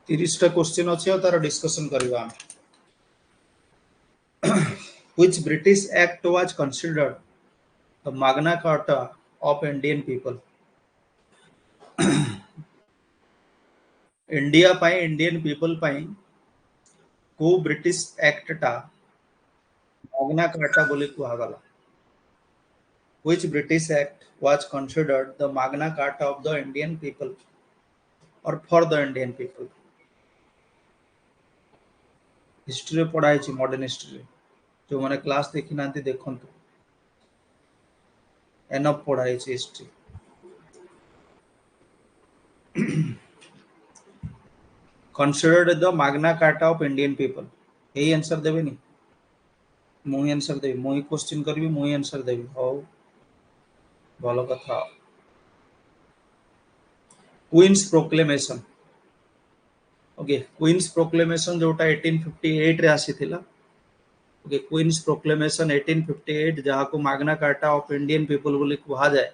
30 टा क्वेश्चन अच्छे और तार डिस्कशन करवा which British act was considered the Magna Carta of Indian people India पाई इंडियन पीपल पाई को ब्रिटिश एक्ट टा मैग्ना कार्टा बोली कुहागला which British act was considered the Magna Carta of the Indian people or for the Indian people history रे पढ़ाई छी modern history जो माने क्लास देखि नांती देखंतु एनफ पढ़ाई छी history considered the Magna Carta of Indian people यही आंसर देबे नी मुई आंसर देबी मुई क्वेश्चन करबी मुई आंसर देबी हो भलो कथा Queen's proclamation okay Queen's proclamation जोटा 1858 रे आसीथिला ओके क्वींस प्रोक्लेमेशन 1858 जहा को Magna Carta of Indian people बोली कुहा जाय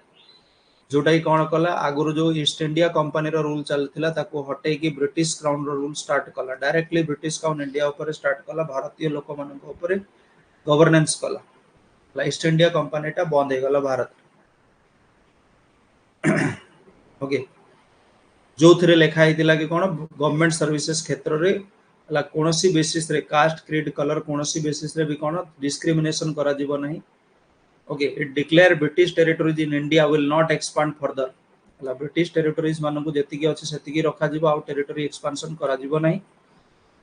जोटा कौन कला आगुरु जो ईस्ट इंडिया कंपनी रो रूल चलथिला ताको हटे की ब्रिटिश क्राउन रो रूल स्टार्ट कला डायरेक्टली ब्रिटिश क्राउन इंडिया ऊपर स्टार्ट कला भारतीय लोक मानन को ऊपर गवर्नेंस कला ईस्ट इंडिया कंपनी टा बंद हे गला भारत ओके जो थरे लेखा हितिला कि कोन गवर्नमेंट सर्विसेज क्षेत्र रे ला कोनोसी बेसिस रे कास्ट क्रीड कलर कोनोसी बेसिस रे भी कोन डिस्क्रिमिनेशन करा जीवो नहीं okay it declare British territories in India will not expand further ला ब्रिटिश टेरिटरीज मानन को जति की अछि सेति की रखा जीवो आ टेरिटरी एक्सपांशन करा जीवो नहीं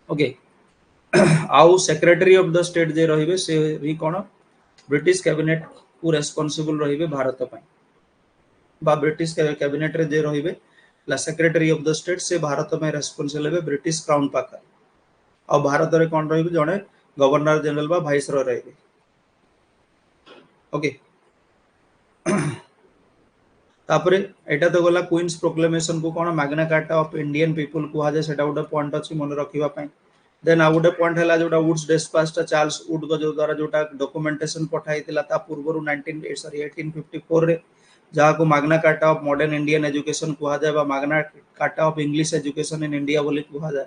ओके आउ सेक्रेटरी ऑफ द स्टेट जे रहिबे से भी कोन ब्रिटिश कैबिनेट को रेस्पोंसिबल रहिबे भारत पय बा ब्रिटिश कैबिनेट रे जे रहिबे ला सेक्रेटरी ऑफ द स्टेट से भारत में रेस्पोंसिबल है ब्रिटिश क्राउन पाकर और भारत रे कोन रहिबे जने गवर्नर जनरल बा वाइसरॉय रहिबे ओके तापरे एटा तो गला क्वींस प्रोक्लेमेशन को कोन Magna Carta of Indian people को जाय सेटा उडा पॉइंट अछि मन रखिबा पय देन आ उडा पॉइंट हला जोटा वुड्स डिस्पाच चार्ल्स वुड को जो द्वारा जोटा डॉक्यूमेंटेशन पठाइतिला ता पूर्वरु 1854 रे जहाँ को Magna Carta of modern Indian education कुहा जाय बा Magna Carta of English education in India बोली कुहा जाय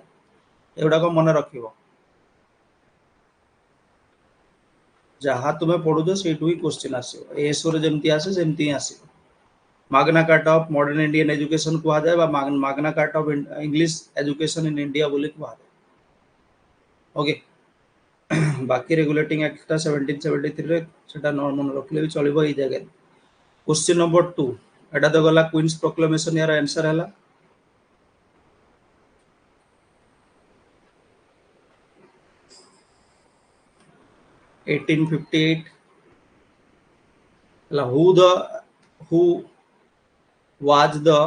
एउडा को मन रखिबो जहाँ तुम्हें पढु जो सेटु ही क्वेश्चन आसीबो एसो रे जेमती आसे सेमती आसीबो Magna Carta of modern Indian education कुहा जाय बा Magna Carta of English education in India बोली कुहा जाय ओके बाकी रेगुलेटिंग एक्ट 1773 रे सेटा नॉर्मल रखले भी चलिबो ई जगह क्वेश्चन नंबर 2 एटा तो गला क्वींस प्रोक्लेमेशन यार आंसर हला (1858) who was the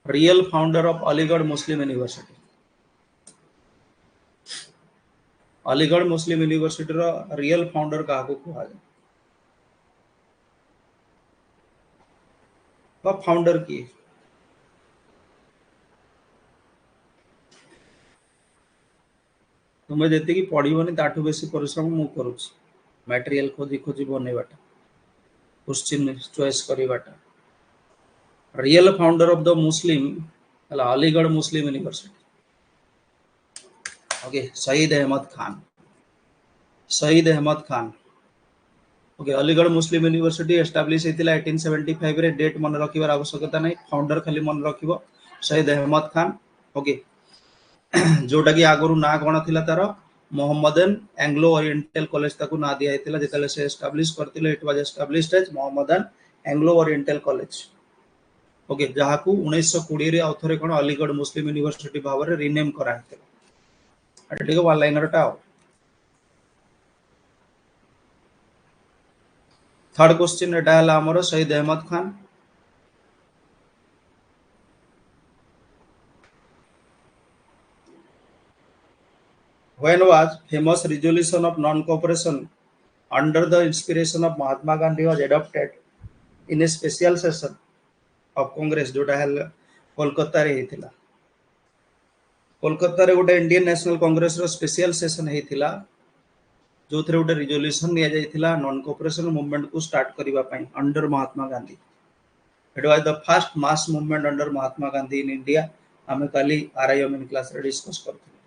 real founder of Aligarh Muslim University Aligarh Muslim University row real founder का को कुहा जाय बा फाउंडर की तुम्हें देते कि पढ़िबनी ताठू बेसी परिश्रम मु करूछ मटेरियल खोजी खोजी बनेबाटा क्वेश्चन चॉइस करिबाटा real founder of the Muslim हला Aligarh Muslim university okay Shahid Ahmad Khan okay Aligarh Muslim university establish हेतिला 1875 रे डेट मन रखिबार आवश्यकता नै फाउंडर खाली मन रखिबो शहीद अहमद खान ओके जोटा की आगुरु ना कोन थिला तार मोहम्मदन एंग्लो ओरिएंटल कॉलेज ताकू ना दिया हेतिला जेतले से एस्टैब्लिश करतिले it was established as Mohammedan Anglo Oriental college okay जहा को 1920 रे आउथरे कोन अलीगढ़ मुस्लिम यूनिवर्सिटी भाबरे रीनेम करा हेतिला अटे ठीक वन लाइनर टा थर्ड क्वेश्चन एटा हला हमर शहीद Ahmad Khan when was famous resolution of non cooperation under the inspiration of Mahatma Gandhi was adopted in a special session of Congress जोटा है कोलकाता रे हेतिला कोलकाता रे गोटे इंडियन नेशनल कांग्रेस रो स्पेशल सेशन हेतिला जो थरे गोटे रिजोल्यूशन निया जायतिला नॉन कोऑपरेशन मूवमेंट को स्टार्ट करिबा पई under Mahatma Gandhi it was the first mass movement under Mahatma Gandhi in India आमे काली आरआई अमीन क्लास रे डिस्कस करथिले।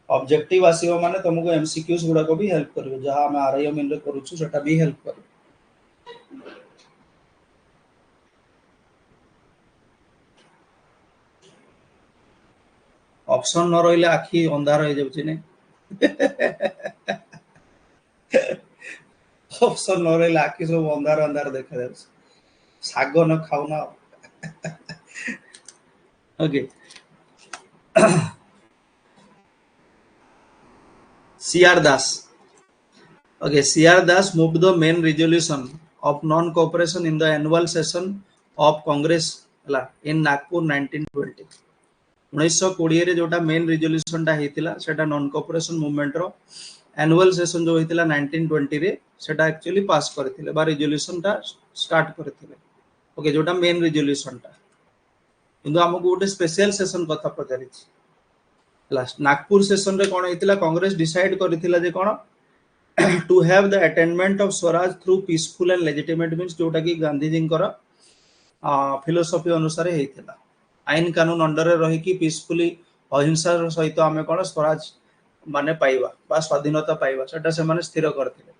ऑब्जेक्टिव आसीबो माने तुमको एमसीक्यूज गुडा को भी हेल्प करिवो, जहां हम आरआई अमीन रे करूछु सेटा भी हेल्प करिवो। ऑप्शन न रहिले आखी अंधार हो जाउछि ने। ऑप्शन न रहिले आखी सब अंधार अंधार देखा जाउछि, साग न खाउना। Okay, CR Das. Okay, C.R. Das moved the main resolution of non-cooperation in the annual session of Congress ହେଲା in Nagpur 1920। 1920 रे जोटा मेन रिजोल्यूशन टा हेतिला सेटा नॉन कोऑपरेशन मूवमेंट रो एनुअल सेशन जो हेतिला 1920 रे सेटा एक्चुअली पास करथिले बा रिजोल्यूशन टा स्टार्ट करथिले। ओके, जोटा मेन रिजोल्यूशन टा किंतु हमको गोटे स्पेशल सेशन कथा पचारिछि ହେଲା। नागपुर सेशन रे कोन हेतिला, कांग्रेस डिसाइड करथिला जे कोन to have the attainment of Swaraj through peaceful and legitimate means, जोटा कि गांधी जी फिलोसफी अनुसार हेतिला। आईन कानून अंडर रे रही कि पीसफुली अहिंसा सहित आमे कोन स्वराज माने पाइबा बा स्वाधीनता पाइबा सेटा से माने स्थिर करथिले।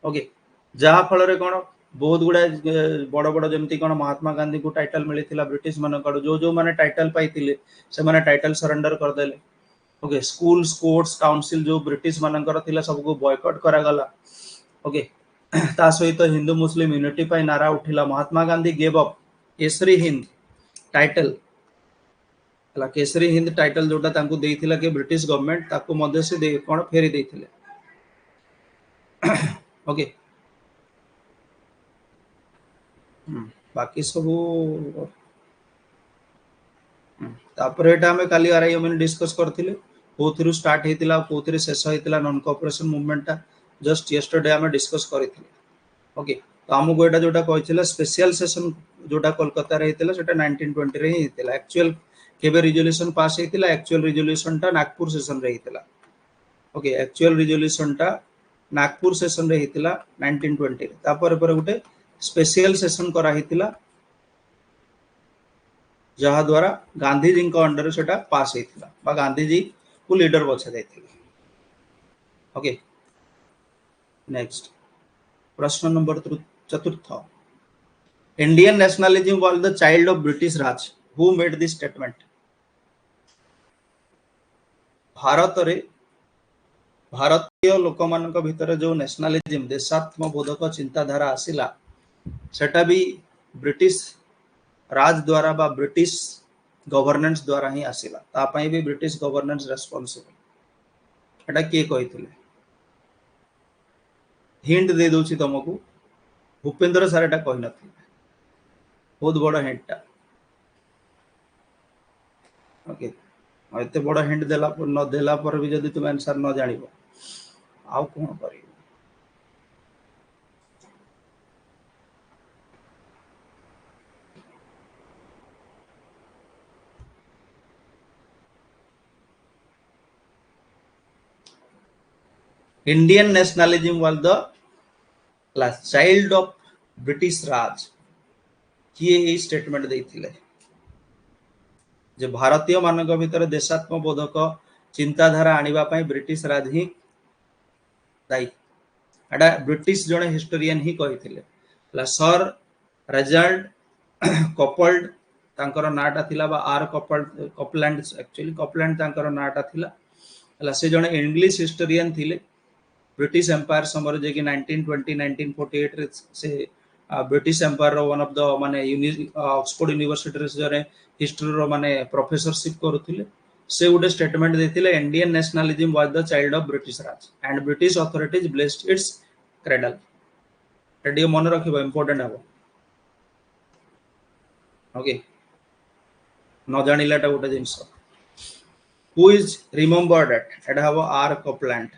ओके, जहा फल रे कोन बहुत गुडा बड़ बड़ जेमति कोन महात्मा गांधी को टाइटल मिलिथिला ब्रिटिश मानकर, जो जो माने टाइटल पाइथिले से माने टाइटल सरेंडर कर देले। ओके, स्कूल स्पोर्ट्स काउंसिल जो ब्रिटिश मानकर थिला सबको बॉयकॉट करा गला। ओके, ता सहित हिंदू मुस्लिम यूनिटी पाई नारा उठिला। Mahatma Gandhi gave up Kesari Hind title हला, केसरी हिंद टाइटल जोटा तांको देइथिला के ब्रिटिश गवर्नमेंट ताको मध्य से दे कोन फेरी देइथिले। ओके, बाकी सब तापर एटा हमें काली आरआई अमीन डिस्कस करथिले कोथिरु स्टार्ट हेतिला कोथिरे शेष हेतिला नॉन कोऑपरेशन मूवमेंट टा जस्ट यस्टरडे हमें डिस्कस करथिले। ओके, तो हमको एटा जोटा कहथिला स्पेशल सेशन जोटा कोलकाता रे हेतिला सेटा 1920 रे हेतिला। एक्चुअल केबे रिजोल्यूशन पास हेतिला, एक्चुअल रिजोल्यूशन टा नागपुर सेशन रे हेतिला। ओके, एक्चुअल रिजोल्यूशन टा नागपुर सेशन रे हेतिला 1920 रे। तापर पर गुटे स्पेशल सेशन करा हेतिला जहा द्वारा गांधी जी को अंडर सेटा पास हेतिला बा गांधी जी को लीडर बछा जायतिला। ओके, नेक्स्ट प्रश्न नंबर चतुर्थ, Indian nationalism was the child of British Raj, who made this statement. Bharat रे भारतीय लोक मानक भितर जो नेशनलिज्म देशात्म बोधक चिंताधारा आसिला सेटा भी ब्रिटिश राज द्वारा बा ब्रिटिश गवर्नेंस द्वारा ही आसिला। ता पई भी ब्रिटिश गवर्नेंस रेस्पोंसिबल। एटा के कहिथिले, हिंट दे दोछि तुमको, भूपेंद्र सार एटा कहि नथिले, बहुत बड़ हिंट टा। ओके, एते बड़ हिंट देला पर न देला पर भी जदि तुम आंसर न जानिबो आउ कोन करियो। Indian nationalism was the last child of British Raj, किए ए स्टेटमेंट देथिले जे भारतीय मानक भितर देशात्म बोधक चिंताधारा आनिबा पई ब्रिटिश राज ही दायी। एटा ब्रिटिश जने हिस्टोरियन ही कहिथिले। सर रेजल्ट कपल्ड तांकर नाटा थिला बा R Coupland Coupland, actually Coupland तांकर नाटा थिला। से जने इंग्लिश हिस्टोरियन थिले ब्रिटिश एम्पायर समर जे कि 1920 1948 रे से ब्रिटिश एम्पायर रो वन ऑफ द माने ऑक्सफोर्ड यूनिवर्सिटी रे जने हिस्ट्री रो माने प्रोफेसरशिप करूथिले। से उडे स्टेटमेंट देथिले, Indian nationalism was the child of British Raj and British authorities blessed its cradle. AD मन रखिबो, इंपोर्टेंट हबो। ओके, न जानिलाटा गोटे जिंस हु इज रिमेंबर्ड एट एटा हबो R Coupland,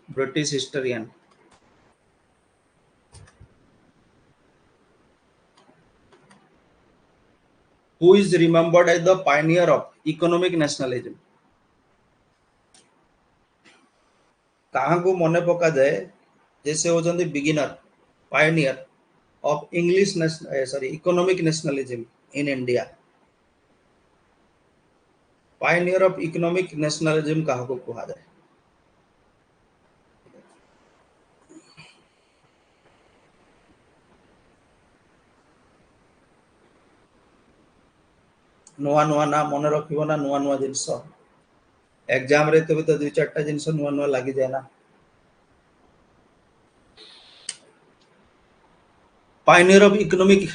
British historian. Who is remembered as the pioneer of economic nationalism? कहाँ को मने पका जाए जैसे हो जंदी beginner Pioneer of English economic nationalism in India. Pioneer of economic nationalism काहाको कुहा जाए? नुआ नुआ ना मन रखिबो ना नुआ नुआ जिनस एग्जाम रे तो भी तो 2-4टा जिनस नुआ नुआ लागि जाए ना. पायनियर ऑफ इकोनॉमिक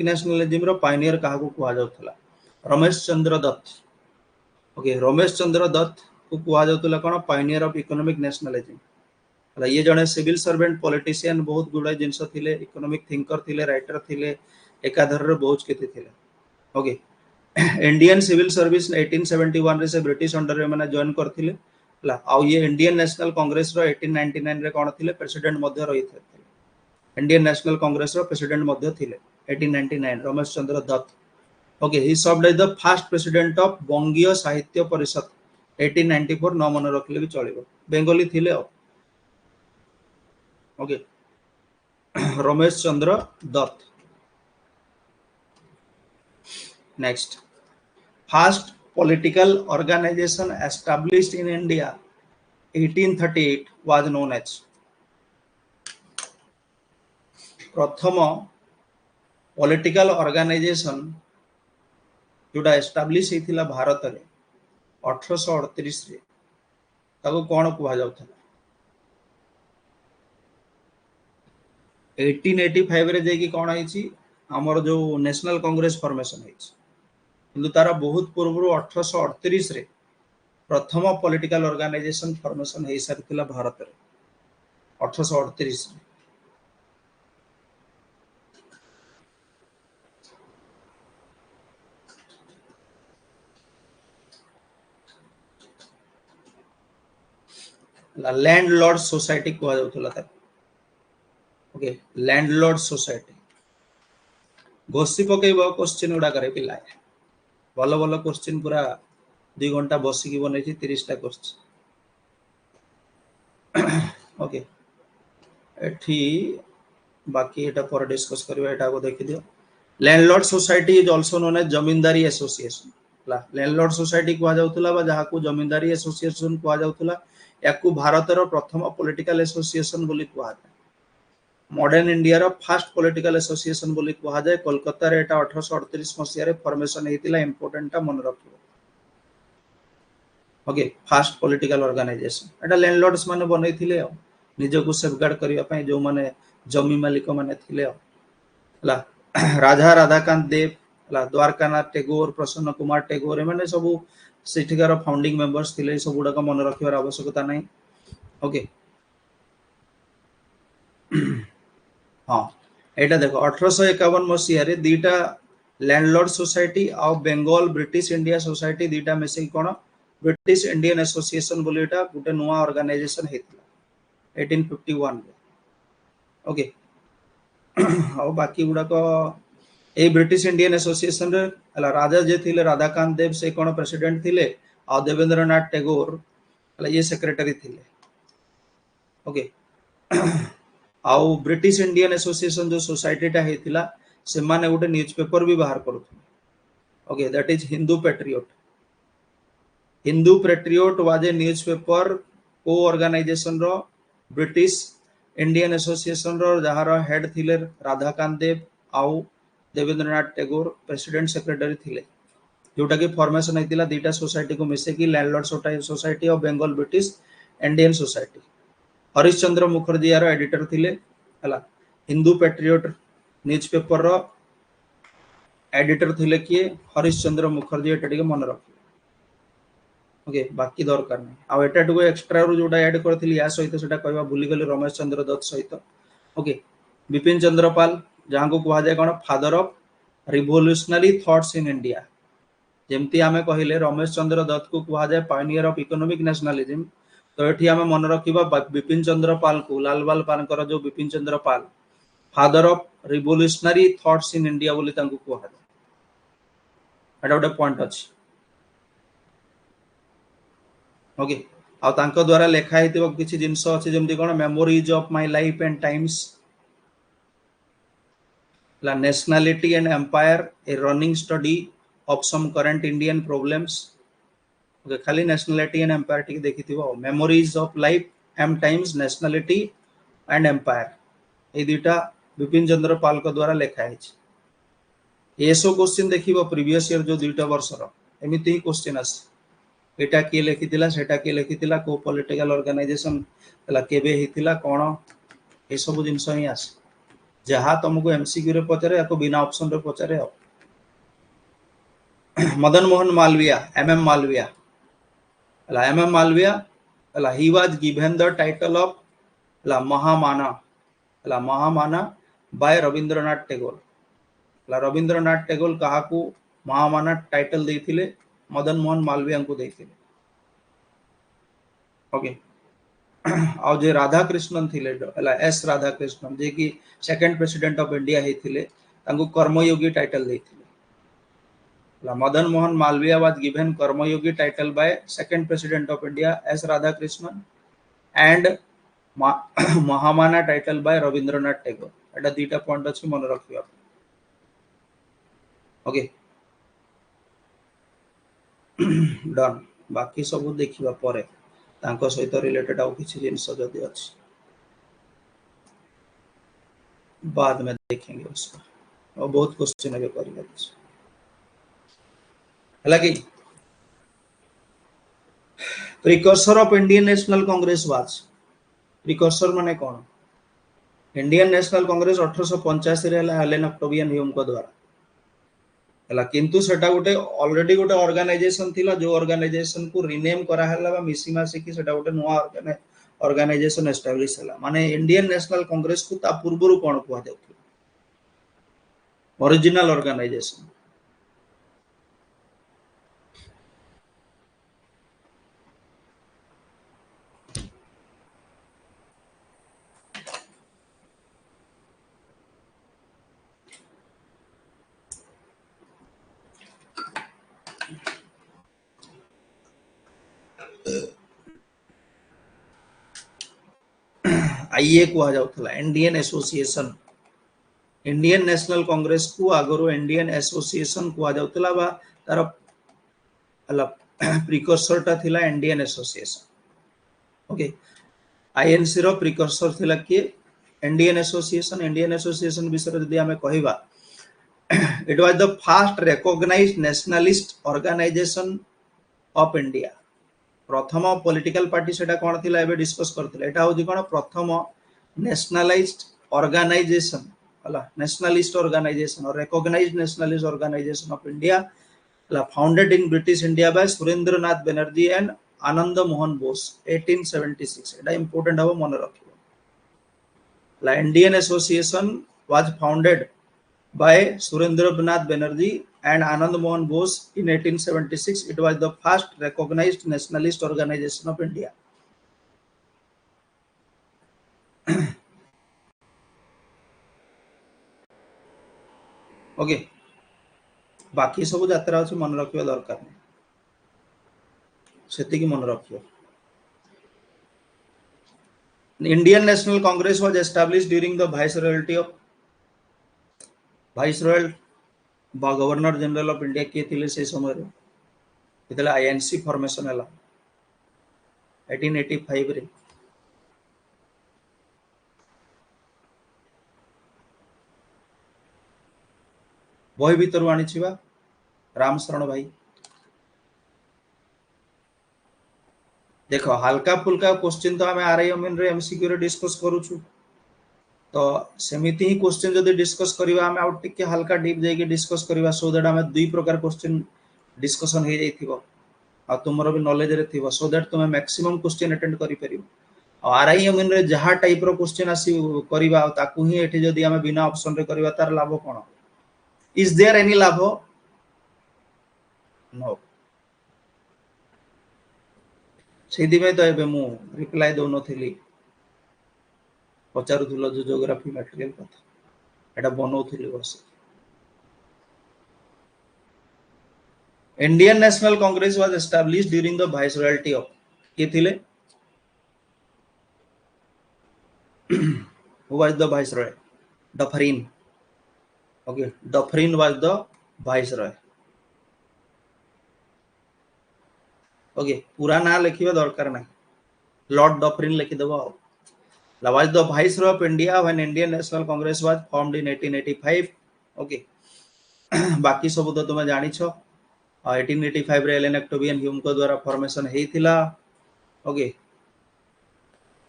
नेशनलिज्म रो पायनियर काहाको कुहा जाउथला? रमेश चंद्र दत्त. ओके, रमेश चंद्र दत्त को कुहा जाउथला कोन पायनियर ऑफ इकोनॉमिक नेशनलिज्म. हला ये जने सिविल सर्वेंट पॉलिटिशियन बहुत गुडा जिनस थिले, इकोनॉमिक थिंकर थिले, राइटर थिले, एकाधर रे बहुत केते थिले. ओके, इंडियन सिविल सर्विस 1871 रे से ब्रिटिश अंडर रे माने जॉइन करथिले. हला आ ये इंडियन नेशनल कांग्रेस रो 1899 रे कोन थिले प्रेसिडेंट मध्य रही थे. इंडियन नेशनल कांग्रेस रो प्रेसिडेंट मध्य थिले 1899 Ramesh Chandra Dutt. Okay, he served as the first president of Bangiya Sahitya Parishad 1894 न मन रखले भी चलिबो. बेंगली थिले. Okay, Ramesh Chandra Dutt. Next, first political organization established in India 1838 was known as. प्रथम पॉलिटिकल ऑर्गेनाइजेशन जोड़ा एस्टाब्लिश होता भारत में 1838 रे ताको कौन कुहा जाउथला? 1885 रे जेकी कौन है आमर जो नेशनल कांग्रेस फॉर्मेशन है, किंतु तार बहुत पूर्व 1838 रे प्रथम पॉलिटिकल ऑर्गेनाइजेशन फॉर्मेशन हो सारी भारत में 1838 रे. लैंडलॉर्ड सोसाइटी कुहा जाउथला था. Okay, landlord society. घोषी पकेब क्वेश्चन गुड़ा करे पिला भल भल क्वेश्चन पूरा 2 घंटा बसिकी बन 30टा क्वेश्चन. ओके, एठी बाकी एटा पर डिस्कस करबा. एटा को देखि दियो. Landlord society is also known as Zamindari association. Landlord society कुहा जाउथला बा जहा को जमींदारी एसोसिएशन कुहा जाउथला. याकू भारतर प्रथम पॉलिटिकल एसोसिएशन बोली कुहा जाय. Modern India row first political association बोली कुहा जाय. कोलकाता रे एटा 1838 मसिया रे फॉर्मेशन हेतिला. इंपोर्टेंट टा मन रखियो. ओके, फर्स्ट पॉलिटिकल ऑर्गेनाइजेशन एटा लैंडलॉर्ड्स माने बनै थिले निज को सेफगार्ड करिया पई जो माने जमी मालिक माने थिले हला. राजा राधाकांत देव हला, द्वारकानाथ टैगोर, प्रसन्न कुमार टैगोर ए माने सब सेठिकार फाउंडिंग मेंबर्स थिले. सब गुडा मन रखिबार आवश्यकता नहीं. ओके, हाँ एटा देखो 1851 मसिया रे दीटा लैंडलॉर्ड सोसाइटी और बेंगल ब्रिटिश इंडिया सोसाइटी दीटा मिसे कोन ब्रिटिश इंडियन एसोसिएशन बोली एटा गुटे नुआ ऑर्गेनाइजेशन हेतिला 1851 रे. ओके, आ बाकी गुडा को ए ब्रिटिश इंडियन एसोसिएशन रे हला राजा जे थिले राधाकांत देव से कोन प्रेसिडेंट थिले और देवेंद्रनाथ टैगोर हला ये सेक्रेटरी थिले. ओके, आउ ब्रिटिश इंडियन एसोसिएशन जो सोसाइटी टा हेतिला से माने गोटे न्यूज़पेपर भी बाहर करूथले. Okay, that is Hindu Patriot. Hindu Patriot was a newspaper को ऑर्गेनाइजेशन रो ब्रिटिश इंडियन एसोसिएशन रो जहार हेड थिले राधाकांत देव आउ देवेंद्रनाथ टैगोर प्रेसिडेंट सेक्रेटरी थिले. जोटा कि फॉर्मेशन हेतिला दीटा सोसाइटी को मिसे कि लैंडलॉर्ड सोसाइटी और Bengal British Indian society. Harish Chandra Mukherjee यार एडिटर थिले हला. हिंदू पैट्रियट न्यूज़पेपर रो एडिटर थिले किए हरीश चंद्र मुखर्जी. एटा टिके मन रख. ओके, बाकी दरकार नहीं. आ एटा टको एक्स्ट्रा रो जोटा ऐड करथिली या सहित सेटा कहबा भूली गेली रमेश चंद्र दत्त सहित. ओके, बिपिन चंद्र पाल जहां को कुहा जाय कोन father of revolutionary thoughts in India. जेमती आमे कहिले रमेश चंद्र दत्त को कुहा जाय पायनियर ऑफ इकोनॉमिक नेशनलिज्म. तो एठी आमे मन रखिबा बिपिन चंद्र पाल को लालबाल पानकर जो Bipin Chandra Pal father of revolutionary thoughts in India बोली तांको कुहा जाय. एटा गोटे पॉइंट अछि. ओके, आ तांको द्वारा लेखा हेतिबो किछि जिंस अछि जेमती कोन memories of my life and times La nationality and empire, a running study of some current Indian problems. Okay, खाली nationality and empire टिक देखी थी वो. Memories of life, M times nationality and empire. ये दुटा विपिन चंद्र पाल को द्वारा लिखा है. एसो क्वेश्चन देखिबो प्रीवियस ईयर जो दुटा वर्षर एमिति ही क्वेश्चन आस. एटा के लिखिथिला सेटा के लिखिथिला को पॉलिटिकल ऑर्गेनाइजेशन हला केबे हिथिला कोन ए सब जिंस ही आस. जहाँ तुमको एमसीक्यू रे पचारे या बिना ऑप्शन रे पचारे हो. मदन मोहन मालविया एमएम मालविया हला एमएम मालविया हला he was given the title of हला महामाना बाय रविंद्रनाथ टैगोर. हला रविंद्रनाथ टैगोर काहाकू महामाना टाइटल देथिले मदन मोहन मालविया को देथिले. ओके और जे राधा कृष्णन थिले हला एस राधा कृष्णन जे कि सेकंड प्रेसिडेंट ऑफ इंडिया हेथिले तांको कर्मयोगी टाइटल देथिले. Madan Mohan Malaviya was given Karmayogi title by second president of India S Radhakrishnan and Mahamana title by Rabindranath Tagore. एटा दीटा पॉइंट अछि मन रखियो. Okay done. बाकी सब देखिबा परे तांको सहित रिलेटेड आउ किछि जिंस जदी अछि बाद में देखेंगे उसको. और बहुत क्वेश्चन है करिबा हालांकि precursor of Indian national Congress was. Precursor माने कोन? इंडियन नेशनल कांग्रेस 1885 रे हला हेलेन ऑक्टेवियन ह्यूम को द्वारा हला. किंतु सेटा गोटे ऑलरेडी गोटे ऑर्गेनाइजेशन थिला जो ऑर्गेनाइजेशन को रीनेम करा हला बा मिसी मासी की सेटा गोटे नुवा ऑर्गेनाइजेशन एस्टैब्लिश हला. माने इंडियन नेशनल कांग्रेस को ता पूर्वरु कोन कुआ जाउथि ओरिजिनल ऑर्गेनाइजेशन. आईए कुआ जाउथला Indian association. Indian national Congress को आगरो इंडियन एसोसिएशन कुआ जाउथला बा तार हला प्रिकर्सर ता थिला इंडियन एसोसिएशन. ओके आईएनसी रो प्रिकर्सर थिला कि इंडियन एसोसिएशन. इंडियन एसोसिएशन विषय यदि हमें कहिबा it was the first recognised nationalist organisation of India. प्रथम पॉलिटिकल पार्टी सेटा कोन थिला एबे डिस्कस करथिला. एटा होजी कोन प्रथम नेशनलाइज्ड ऑर्गेनाइजेशन हला नेशनलिस्ट ऑर्गेनाइजेशन और recognised nationalist organisation of India हला founded in British India by Surendranath Banerjee and Anand Mohan Bose 1876. एटा इंपोर्टेंट हो मन रखियो. हला Indian association was founded by Surendranath Banerjee and Anand Mohan Bose in 1876. It was the first recognized nationalist organization of India. Okay बाकी सब यात्रा अछि मन रखियो दरकार नै सेति की मन रखियो. Indian National Congress was established during the viceroyalty of viceroyal governor general of India के थिले से समय रे इतले आईएनसी फॉर्मेशन हला 1885 रे. बही भीतर आनी छिबा राम शरण भाई. देखो हल्का फुल्का क्वेश्चन तो हमें आरआईएमएन रे एमसीक्यू रे डिस्कस करू छु. तो सेमिति ही क्वेश्चन जदि डिस्कस करिवा हमें आउट टिके हल्का डीप जाई डिस्कस करिवा सो दैट हमें दुई प्रकार क्वेश्चन डिस्कशन हे जाइथिबो आ तुमरो भी नॉलेज रे थिबो सो दैट तुमे मैक्सिमम क्वेश्चन अटेंड करि परिबो. आरआईएमएन रे जहा टाइप रो क्वेश्चन आसी करिवा ताकू ही एठी जदि हमें बिना ऑप्शन रे करिवा तार लाभ कोन? इज देयर एनी लाभ? नो. सेदी में तो एबे मु रिप्लाई दोनो थिली पचारुथुलो जो ज्योग्राफी मटेरियल कथा एटा बनौथिली बस. Indian national Congress was established during the viceroyalty of के थिले who was the viceroy? Dufferin. Okay, Dufferin was the viceroy. Okay, पूरा ना लिखिबा दरकार ना, लॉर्ड डफरिन लिखिदेव आओ. Was the viceroy of India when Indian National Congress was formed in 1885. Okay. बाकी सब तो तुम जानी छो. 1885 रे एलन एक्टोबियन ह्यूम को द्वारा फॉर्मेशन हेइथिला. ओके.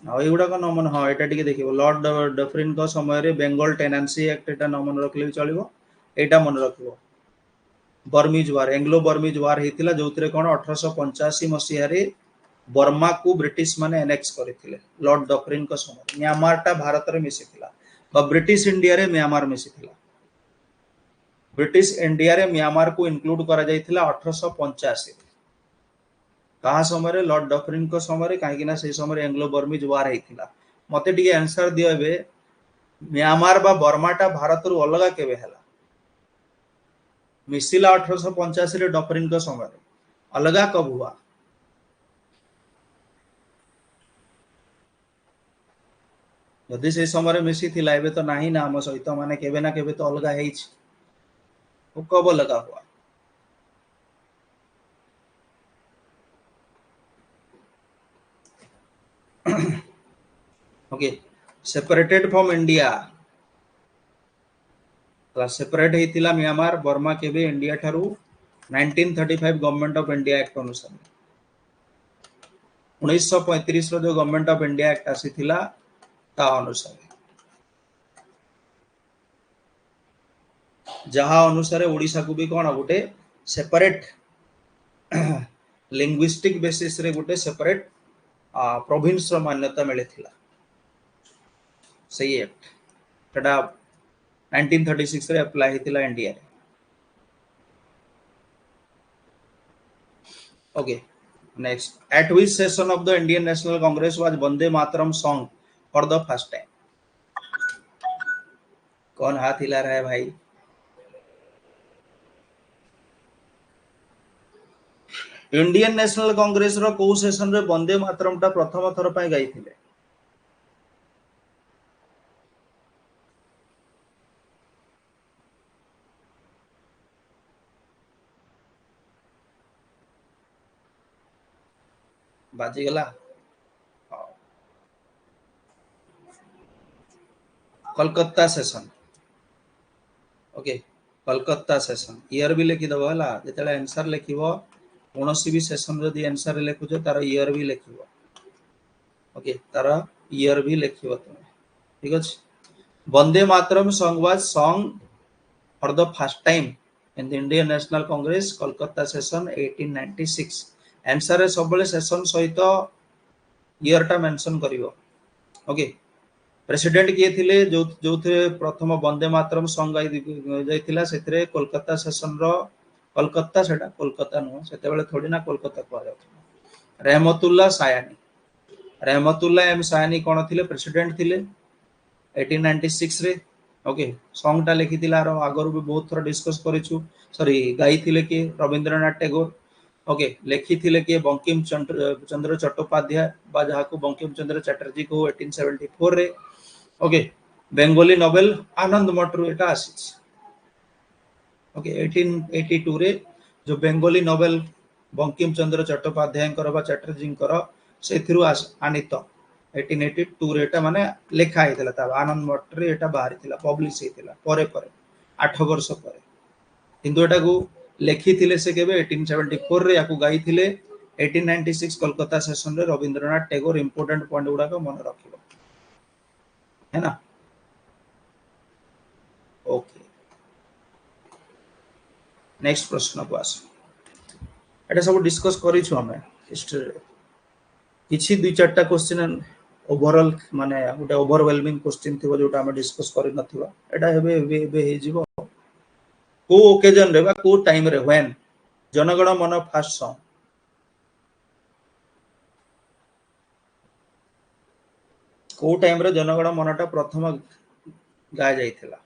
आ एगुडा को नमन हां एटा टिके देखिबो. लॉर्ड डफरिन को समय रे बेंगल टेनेंसी एक्ट एटा नमन रखले चलिबो. एटा मन रखिबो. बर्मीज वार, एंग्लो बर्मीज वार हेइथिला जोथिरे कोन 1885 मसिया रे बर्मा को ब्रिटिश माने एनेक्स करथिले. लॉर्ड डफरिन को समय म्यांमार टा भारत रे मिसिथिला बा ब्रिटिश इंडिया रे म्यांमार मिसिथिला. ब्रिटिश इंडिया रे म्यांमार को इंक्लूड करा जाइथिला 1885 कहा समय लॉर्ड डफरिन को समय कहीं से समय एंग्लो बर्मीज वार हेइथिला. मते टिके आंसर दियो एबे म्यांमार बा बर्माटा भारत रु अलगा केबे हला मिसिला 1885 रे डफरिन को समय अलगा कब हुआ. जदि से समय मिसिथिला एबे तो नाही ना हम सहित माने केबे ना केबे तो अलगा हेइछ. वो कब अलगा हुआ. Okay. Separated from India separate हेतिला म्यांमार बर्मा केबे इंडिया ठारू 1935 गवर्नमेंट ऑफ इंडिया एक्ट अनुसार 1935 रो जो गवर्नमेंट ऑफ इंडिया एक्ट आसीथिला ता अनुसार जहा अनुसार ओडिसा को भी कोन गोटे सेपरेट लिंग्विस्टिक बेसिस रे गोटे सेपरेट प्रोविंस रो मान्यता मिलिथिला. सही एक्ट एटा 1936 रे अप्लाई हेतिला इंडिया रे. Okay. Next, at which session of the Indian National Congress was Vande Mataram song for the first time? कौन हाथ हिला रहा है भाई. इंडियन नेशनल कांग्रेस रो को सेशन रे वंदे मातरम टा प्रथम थर पय गाइथिले. बाजी गला. Kolkata session. Okay. Kolkata session year भी लिखि दबो हला जेतले आंसर लिखिबो कोनोसी भी सेशन जदी आंसर लिखुछो तार ईयर भी लिखिबो. ओके तार ईयर भी लिखिबो तुम. ठीक अछि. Vande Mataram song was song for the first time in the Indian National Congress Kolkata session 1896. Answer है सबले सेशन सहित ईयर टा मेंशन करिवो. ओके. प्रेसिडेंट किए थिले जो जो थे प्रथम वंदे मातरम सॉन्ग गाई जाइथिला सेतरे कोलकाता सेशन रो कोलकाता सेटा कोलकाता नो सेते बेले थोड़ी ना कोलकाता को जाउथि रहमतुल्लाह सायानी. रहमतुल्लाह एम सायानी कोन थिले प्रेसिडेंट थिले 1896 रे. ओके. सॉन्ग टा लिखि थिला रो आगरु भी बहुत थोड़ा डिस्कस करिछु. सॉरी गाई थिले के रविंद्रनाथ टैगोर. ओके. लिखि थिले के बंकिम चंद्र चट्टोपाध्याय बा जहा को बंकिम चंद्र चटर्जी को 1874 रे. ओके. बेंगोली नोवेल आनंद मठरू एटा आसीछ. ओके. 1882 रे जो बेंगोली नोवेल बंकिम चंद्र चट्टोपाध्याय कर बा चटर्जी कर सेथिरु आनित 1882 रे एटा माने लेखा हेतिला ता आनंद मठ रे एटा बाहरी थिला पब्लिश हेतिला परे परे 8 वर्ष परे. किंतु एटा को लेखि थिले से केबे 1874 रे याकू गाई थिले 1896 कोलकाता सेशन रे रविंद्रनाथ टैगोर. इंपोर्टेंट पॉइंट गुडा को मन रखिबो है ना. ओके. नेक्स्ट प्रश्न को आस. एटा सब डिस्कस करिछु हमें हिस्ट्री रे. किछि दुई चारटा क्वेश्चन ओवरऑल माने गोटे ओवरवेलमिंग क्वेश्चन थिबो जोटा हम डिस्कस करि नथिबा एटा हेबे हे जिवो. को ओकेजन रे बा को टाइम रे व्हेन जनगण मन फर्स्ट सॉन्ग को टाइम रे जनगण मनटा प्रथम गा जाइथिला.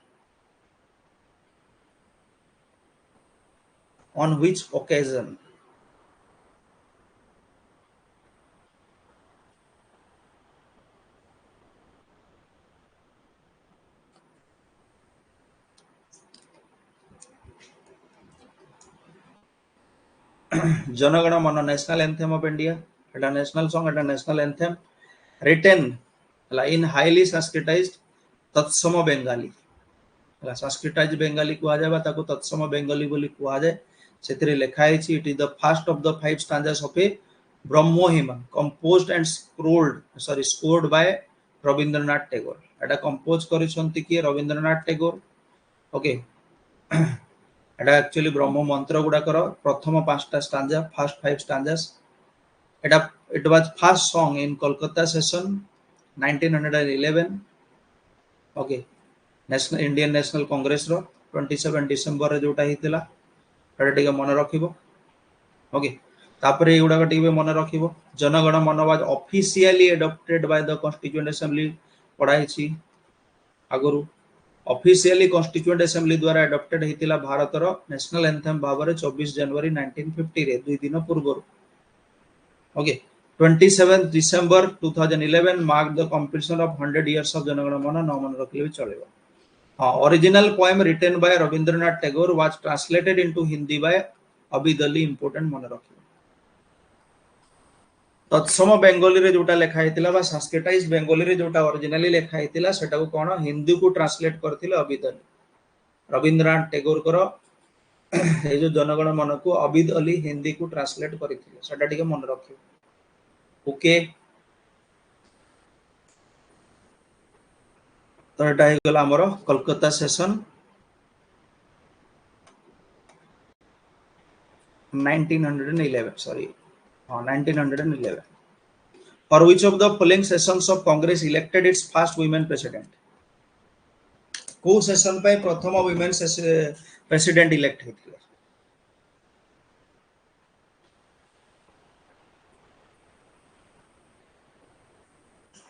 On which occasion. Janagana Mana national anthem of India एटा नेशनल सॉन्ग एटा national anthem written in highly Sanskritised tatsama Bengali संस्कृताइज Bengali कह जाए ताको तत्सम बेंगाली बोली कह जाए से लिखाई it is the first of the 5 stanzas of a Brahmo hymn composed and scored by Rabindranath Tagore एटा कंपोज करिसंती कि रविंद्रनाथ टैगोर ओके एटा एक्चुअली ब्रह्म मंत्र गुडाकर प्रथम 5टा स्टैंजा फर्स्ट 5 स्टैंजास एटा it was first song in Kolkata session 1911 okay national Indian national Congress रो 27 डिसेंबर रे जोटा हितला एटा टिके मन रखिबो ओके तापर एगुडा टिके मन रखिबो Janagana Mana was officially adopted by the constituent assembly पढ़ाई छी आगुरु ऑफिशियली कॉन्स्टिट्यूएंट असेंबली द्वारा एडॉप्टेड हितला भारत रो नेशनल एंथम भाबरे 24 जनवरी 1950 रे दुई दिन पूर्व okay 27 December 2011 mark the completion of 100 years of Janagana Mana न मन रखले भी चलेबो original poem written by Rabindranath Tagore was translated into Hindi by Abid Ali important मन रखिबो तत्सम बेंगली रे जोटा लेखा हितला बा संस्कृताइज बेंगली रे जोटा ओरिजिनली लेखा हितला सेटा को कोन हिंदी को ट्रांसलेट करथिले अबिद अली रविंद्रनाथ टैगोर करो ए जो जनगण मन को अबिद अली हिंदी को ट्रांसलेट करथिले सेटा टिके मन रखिबो ओके तो एटा हे गला हमरो Kolkata session 1911 sorry 1911 for which of the following sessions of congress elected its first women president को सेशन पे प्रथम women president elect हेतिले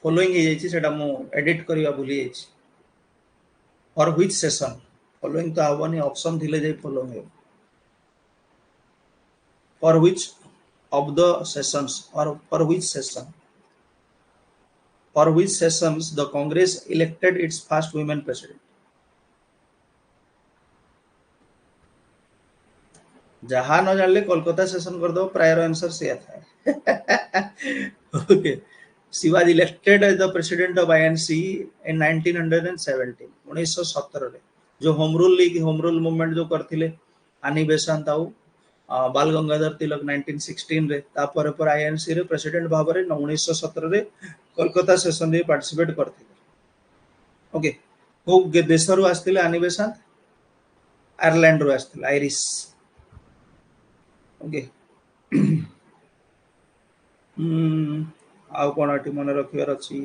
फॉलोइंग हे जायछि सेटा मु एडिट करिया भूली जायछि और which session फॉलोइंग तो आवनी ऑप्शन थिले जाय फॉलोइंग हे for which of the sessions or for which sessions the congress elected its first women president जहां न जानले कोलकाता सेशन कर दो प्रायर आंसर से था okay she was elected as the president of INC in 1917 1917 रे जो होम रूल मूवमेंट जो करथिले आनी बेसांत आउ बाल गंगाधर तिलक 1916 रे तापर पर आईएनसी रे प्रेसिडेंट भाबरे 1917 रे कोलकाता सेशन रे पार्टिसिपेट करथिले ओके को देश रु आस्थिले आनी बेसांत आयरलैंड रु आस्थिले आयरिश ओके आउ कोन अटी मन रखियार अछि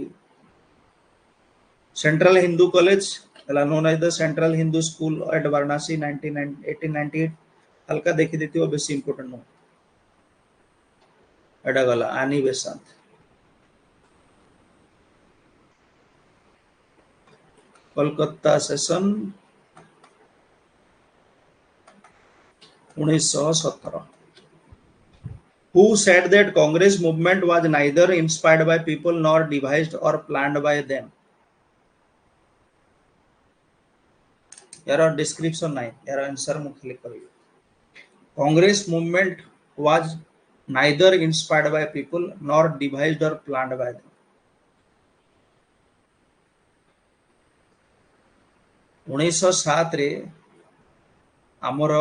सेंट्रल हिंदू कॉलेज हला known as the Central Hindu School at Varanasi 1898 हल्का देखि देतियो बेसी इंपोर्टेंट नो एटा गला आनी बेसांत Kolkata session 1917 who said that congress movement was neither inspired by people nor devised or planned by them यार डिस्क्रिप्शन नहीं यार आंसर मु क्लिक करियो Congress movement was neither inspired by people nor devised or planned by them. 1907 रे आमर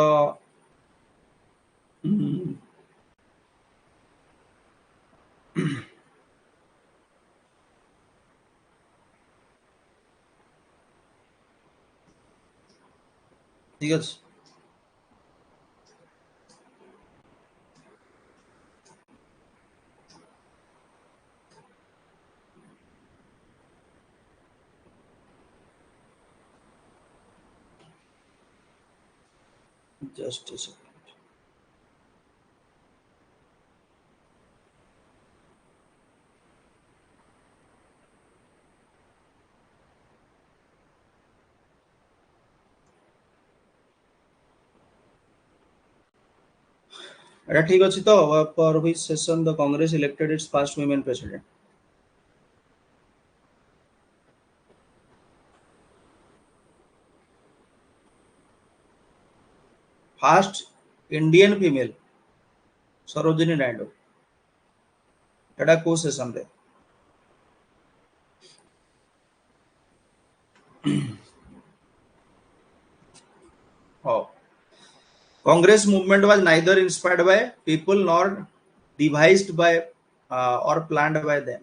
ठीक है just a second एटा ठीक अछि तो for which session the congress elected its first women president first indian female Sarojini Naidu एटा को सेशन रे हो Congress movement was neither inspired by people nor devised by or planned by them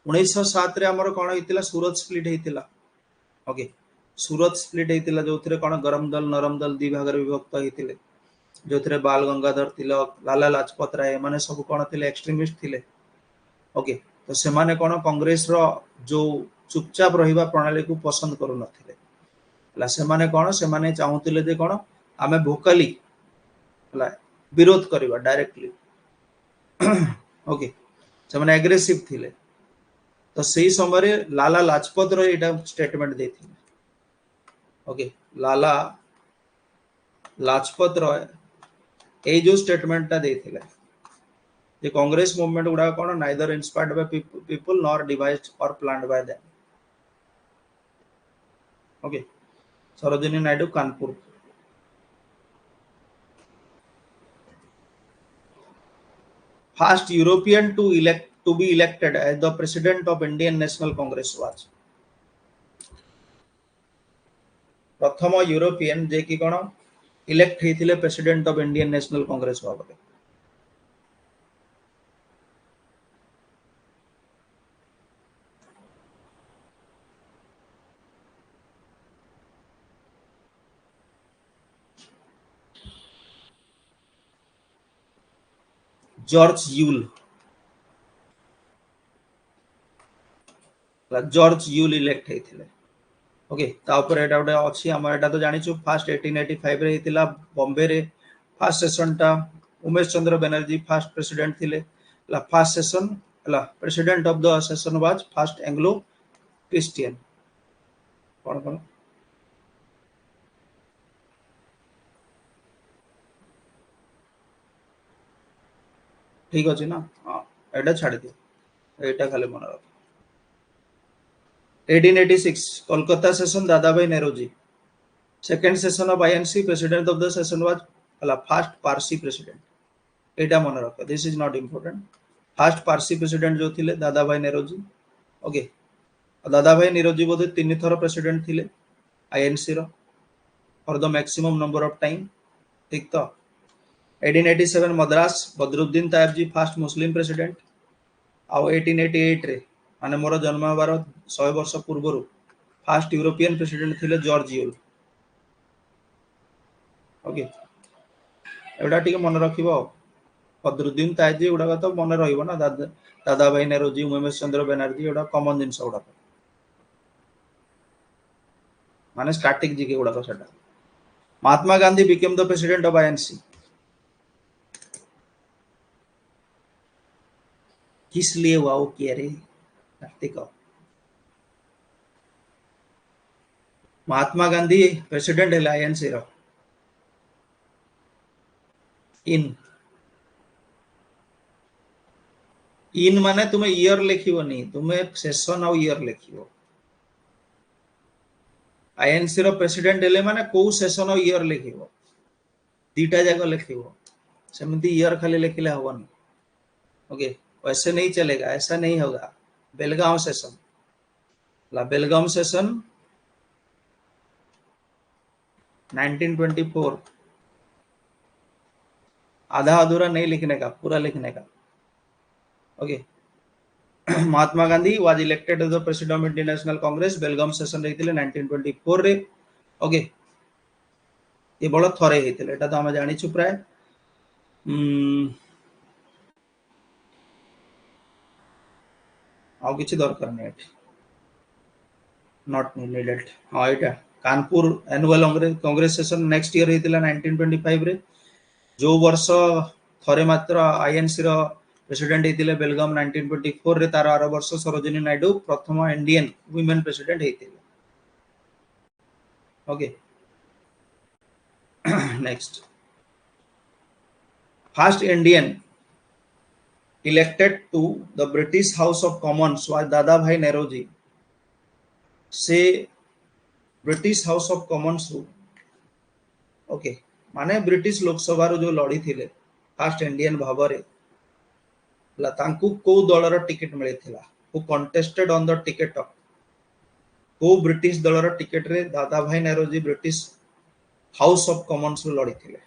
1907 रे हमर कोन हितिला सूरत स्प्लिट हितिला ओके सूरत स्प्लिट हितिला जोथरे कोन गरम दल नरम दल दी भाग रे विभक्त हितिले जोथरे बाल गंगाधर तिलक लाला लाजपत राय माने सब कोन थिले एक्सट्रीमिस्ट थिले ओके तो से माने कोन कांग्रेस रो जो चुपचाप रहिबा प्रणाली को पसंद करू नथिले ला से माने कोन से माने चाहुतिले जे कोन आमे भोकली ला विरोध करबा डायरेक्टली ओके से माने एग्रेसिव थिले तो सही समय लाला लाजपत राय एटा स्टेटमेंट देथिले ओके लाला लाजपत राय ए जो स्टेटमेंट ता देथिले जे कांग्रेस मूवमेंट गुडा कोन neither inspired by people nor devised और planned by them okay Sarojini Naidu Kanpur first European to be elected as the president of Indian National Congress was प्रथम यूरोपियन जे कि कोन इलेक्ट हेतिले president of Indian national Congress भाबरे George Yule elect हेतिले okay तापर एटा उडा अछि हम एटा तो जानि छु फर्स्ट 1885 रे हितिला बॉम्बे रे फर्स्ट सेशन टा उमेश चंद्र बनर्जी फर्स्ट प्रेसिडेंट थिले ला फर्स्ट सेशन ला president of the session was first Anglo Christian कोन कोन ठीक अछि ना हां एटा छाडी दियो एटा खाली मन रख 1886 Kolkata session Dadabhai Naoroji second session of INC president of the session was अला फर्स्ट पारसी प्रेसिडेंट एटा मन रख this is not important first Parsi president जो थिले दादा भाई नेरोजी ओके दादा भाई नेरोजी बोधे तीन थर प्रेसिडेंट थिले आईएनसी रो for the maximum number of time ठीक तो 1887 Madras Badruddin Tyabji first Muslim president आ 1888 रे माने मोर जन्म हबार 100 वर्ष पूर्व फर्स्ट यूरोपियन प्रेसिडेंट थिले जॉर्ज यूल ओके एडा ठीक मन रखिबो बदरुद्दीन तायब जी उडा तो मन रहिबो ना दादा भाई नेरोजी उमेश चंद्र बनर्जी एडा कॉमन जिंस उडा माने स्टैटिक जी के उडा सेटा Mahatma Gandhi became the president of INC किस लिए हुआ वो किया रे कार्तिक महात्मा गांधी प्रेसिडेंट है आईएनसी रो इन माने तुम्हें ईयर लिखिबो नहीं तुम्हें सेशन और ईयर लिखिबो आईएनसी रो प्रेसिडेंट हेले माने को सेशन और ईयर लिखिबो दीटा जाको लिखिबो सेमती ईयर खाली लिखिले हबनी ओके वैसे नहीं चलेगा ऐसा नहीं होगा बेलगांव सेशन ला बेलगाम सेशन 1924 आधा अधूरा नहीं लिखने का पूरा लिखने का okay Mahatma Gandhi was elected as the president of Indian national Congress Belgaum session रहितिले 1924 रे ओके ये बड़ थरे हेतिले एटा तो हम जानि छु प्राय आउ किछि दरकार नै नॉट नीडेड हां एटा Kanpur annual Congress session next year हेतिला 1925 रे जो वर्ष थरे मात्र आईएनसी रो प्रेसिडेंट हेतिले बेलगाम 1924 रे तार आरो वर्ष सरोजिनी नायडू प्रथम इंडियन वुमेन प्रेसिडेंट हेतिले okay next first Indian elected to the British House of Commons was दादा भाई नेरोजी से ब्रिटिश हाउस ऑफ कॉमन्स रू ओके माने ब्रिटिश लोकसभा रो जो लड़ी थिले फास्ट इंडियन भाव रे तांकू को दलर टिकेट मिलिथिला who contested on the ticket of को ब्रिटिश दलर टिकेट रे Dadabhai Naoroji British House of Commons रो लड़ी थिले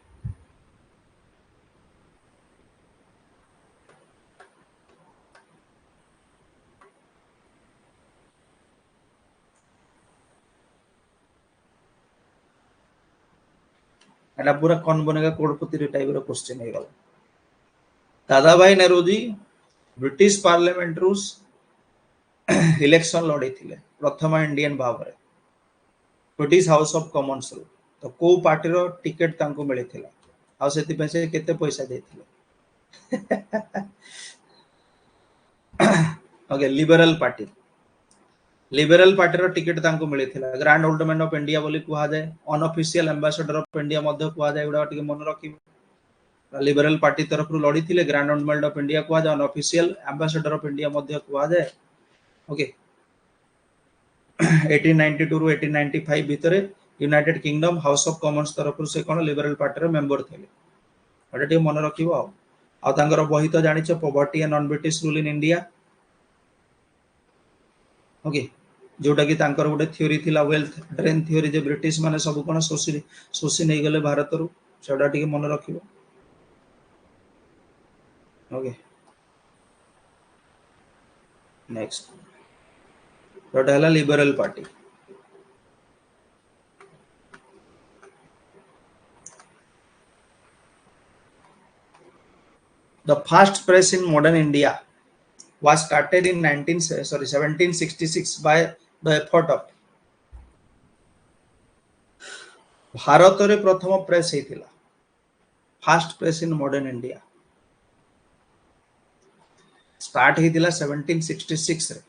एटा पूरा कौन बनेगा करोड़पति रे टाइप रो क्वेश्चन हे गला दादा भाई नरोजी ब्रिटिश पार्लियामेंट रू इलेक्शन लड़ी थिले प्रथम इंडियन भाव रे ब्रिटिश हाउस ऑफ कॉमन्स रो तो को पार्टी रो टिकेट तांको मिलिथिला आ सेति पे से केते पैसा देथिले ओके लिबरल पार्टी रो टिकेट तांको मिलिथिला grand old man of India बोली कुहा जाय अनऑफिशियल एम्बेसडर ऑफ इंडिया मध्ये कुहा जाय उडा टिके मन रखी लिबरल पार्टी तरफ रु लड़ी थिले grand old man of India कुहा जाय अनऑफिशियल एम्बेसडर ऑफ इंडिया मध्ये कुहा जाय ओके 1892 रु 1895 भितरे United Kingdom House of Commons तरफ से कोन लिबरल पार्टी रो मेंबर थिले एटा टिके मन रखिबो आ तांगर बही तो जानिछ poverty and non British rule in India okay जोटा कि तांकर गोटे थ्योरी थिला वेल्थ ड्रेन थ्योरी जे ब्रिटिश माने सब कोन सोसी नै गले भारत रु सेडा टिके मन रखिबो ओके नेक्स्ट तो हला liberal party the first press in modern India was started in 1766 by the effort of Bharat रे प्रथम प्रेस हेतिला first press in modern India start हेतिला 1766 रे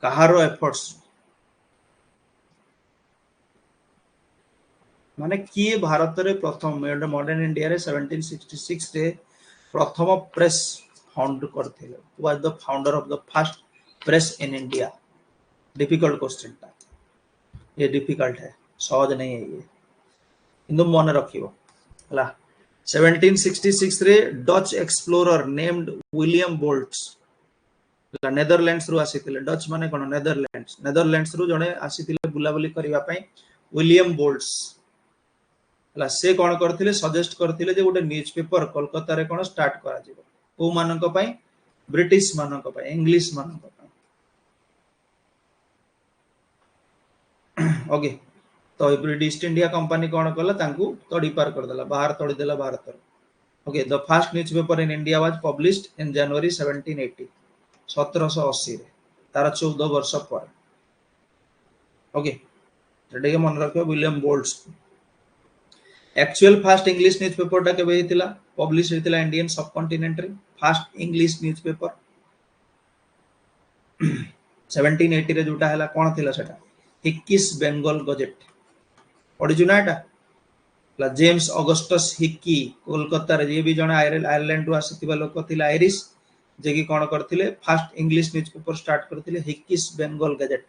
कहारो एफर्ट्स माने किए भारत रे प्रथम मॉडर्न इंडिया रे 1766 रे प्रथम प्रेस फाउंड करथिले was the founder of the first press in India difficult question ता ये डिफिकल्ट है सहज नहीं है ये इंदु मन रखियो हला 1766 रे Dutch explorer named William Bolts Netherlands रु आसीतिले डच माने कोन नेदरलैंड्स रु जने आसीतिले बुलाबुली करिवा पई विलियम बोल्ट्स हला से कोन करथिले सजेस्ट करथिले जे गोटे न्यूज़पेपर कोलकाता रे कोन स्टार्ट करा जिवो को मानक पई ब्रिटिश मानक पई इंग्लिश मानक पई ओके तो ब्रिटिश इंडिया कंपनी कोन कला तांकू तोडी पार कर देला बाहर तोडी देला Bharat okay the first newspaper in India was published in January 1780 1780 रे तार 14 वर्ष पर ओके रेडी के मन रखियो William Bolts actual first English newspaper टा केबे हितिला पब्लिश हितिला इंडियन सब कॉन्टिनेंट रे फर्स्ट इंग्लिश न्यूज़पेपर 1780 रे जोटा हला कोन थिला सेटा हिक्किस बंगाल गजेट पढि जुनाटा ला जेम्स ऑगस्टस हिक्की कोलकाता रे जे भी जने आयरलैंड रु आसीतिबा लोक थिला आयरिश जे कि कोन करथिले फर्स्ट इंग्लिश न्यूज़पेपर स्टार्ट करथिले हिक्किस बंगाल गजेट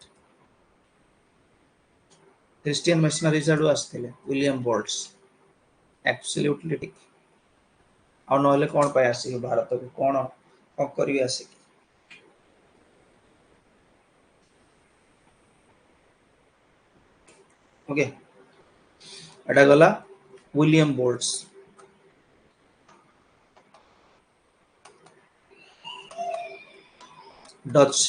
क्रिश्चियन मिशनरी रु आसीतिले विलियम बोल्ट्स एब्सोल्युटली ठीक आ नहले कोन पाय आसी भारत को कोन करिवे आसी ओके एटा गला William Bolts Dutch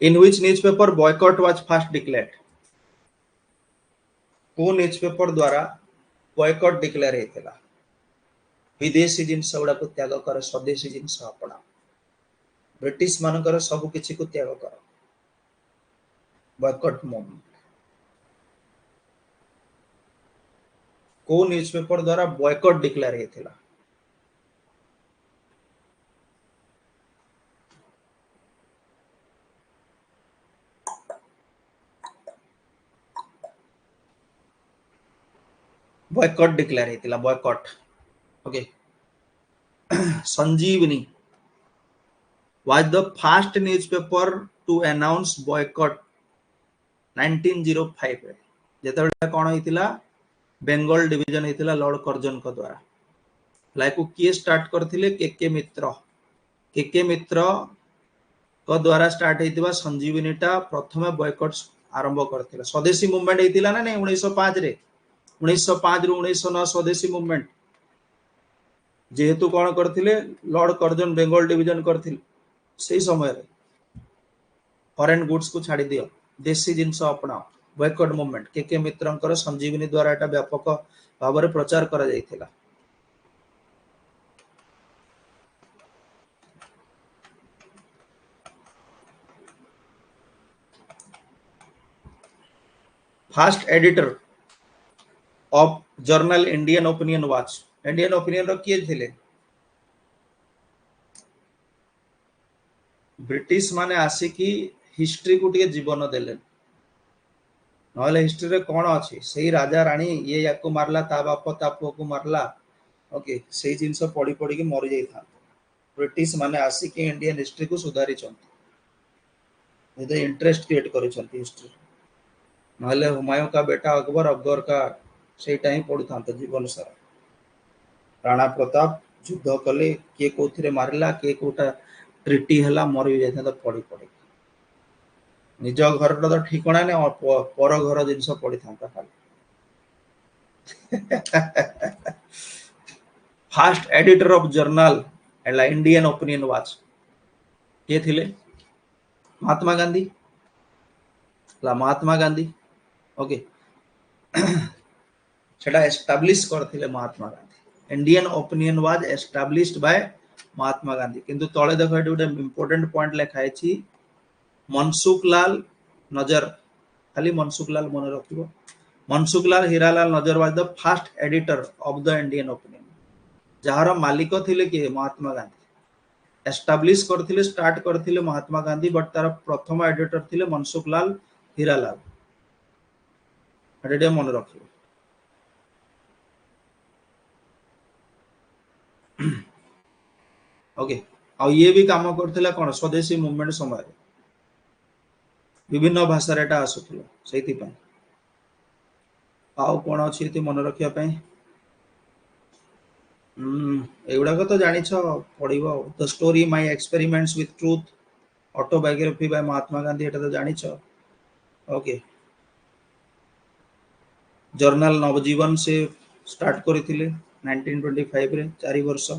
in which newspaper boycott was first declared को न्यूज़पेपर द्वारा बॉयकॉट डिक्लेयर हेतिला विदेशी जिंस गुडा को त्याग कर स्वदेशी जिंस अपना ब्रिटिश मानकर सब किछि को त्याग कर बॉयकॉट मूवमेंट को न्यूज़पेपर द्वारा बॉयकॉट डिक्लेयर हेतिला बॉयकॉट डिक्लेयर हेतिला boycott okay Sanjivani was the first newspaper to announce boycott 1905 जेतबेला कोन हेतिला बेंगल डिवीजन हेतिला लॉर्ड कर्जन को द्वारा लाइक किए स्टार्ट करथिले के मित्र को द्वारा स्टार्ट हेतिबा संजीवनीटा प्रथम बॉयकॉट आरंभ करथिला स्वदेशी मूवमेंट हेतिला ना नहीं 1905 रे 1905 रु 1909 स्वदेशी मूवमेंट जेहेतु कौन करथिले लॉर्ड कर्जन बेंगल डिवीजन करथिले से समय रे फॉरेन गुड्स को छाड़ी दियो देशी जिनस अपनाओ बॉयकॉट मूवमेंट के मित्रंकर संजीवनी द्वारा एटा व्यापक भाव में प्रचार करा जायतिला first editor of journal Indian Opinion रो किए थिले ब्रिटिश माने आसिकी हिस्ट्री को टिके जीवन देले नहले हिस्ट्री रे कोन अछि सेही राजा रानी ये याको मारला ता बाप ता पुओ को मारला ओके सेही जिंस पड़ी पड़ी के मरि जाई था ब्रिटिश माने आसिकी इंडियन हिस्ट्री को सुधारी छथि एदे इंटरेस्ट क्रिएट करि छथि हिस्ट्री नहले हुमायूं का बेटा अकबर का से टाइम पड़ू था जीवन सारा राणा प्रताप युद्ध कले किए कोथिरे मारला किए कोटा ट्रिटी हला मरि जाय था पड़ी पड़ी निज घर तो ठिकणा ने पर घर जिनस पड़ी था खाली फर्स्ट एडिटर ऑफ जर्नल एला इंडियन ओपिनियन वाच के थिले महात्मा गांधी ओके सेटा एस्टैब्लिश करथिले Mahatma Gandhi Indian Opinion was established by Mahatma Gandhi किंतु तळे देखो एटी गोटे इंपोर्टेंट पॉइंट लिखाइ छी मनसुख लाल नजर खाली मनसुख लाल मन रखिबो मनसुख लाल हीरालाल नजर was the first editor of the Indian opinion जहार मालिक थिले के महात्मा गांधी एस्टैब्लिश करथिले स्टार्ट करथिले महात्मा गांधी बट तार प्रथम एडिटर थिले मनसुख लाल हीरालाल एटे मन रखिबो ओके आ ये भी काम करथिला कोन स्वदेशी मूवमेंट समय विभिन्न भाषा रे आसुथिला सेति पय आउ कोन अछि एति मन रखिया पय एगुडा को तो जानि छ पढिबो the story my experiments with truth autobiography by Mahatma Gandhi एटा तो जानि छ ओके जर्नल नवजीवन से स्टार्ट करथिले 1925 रे 4 वर्ष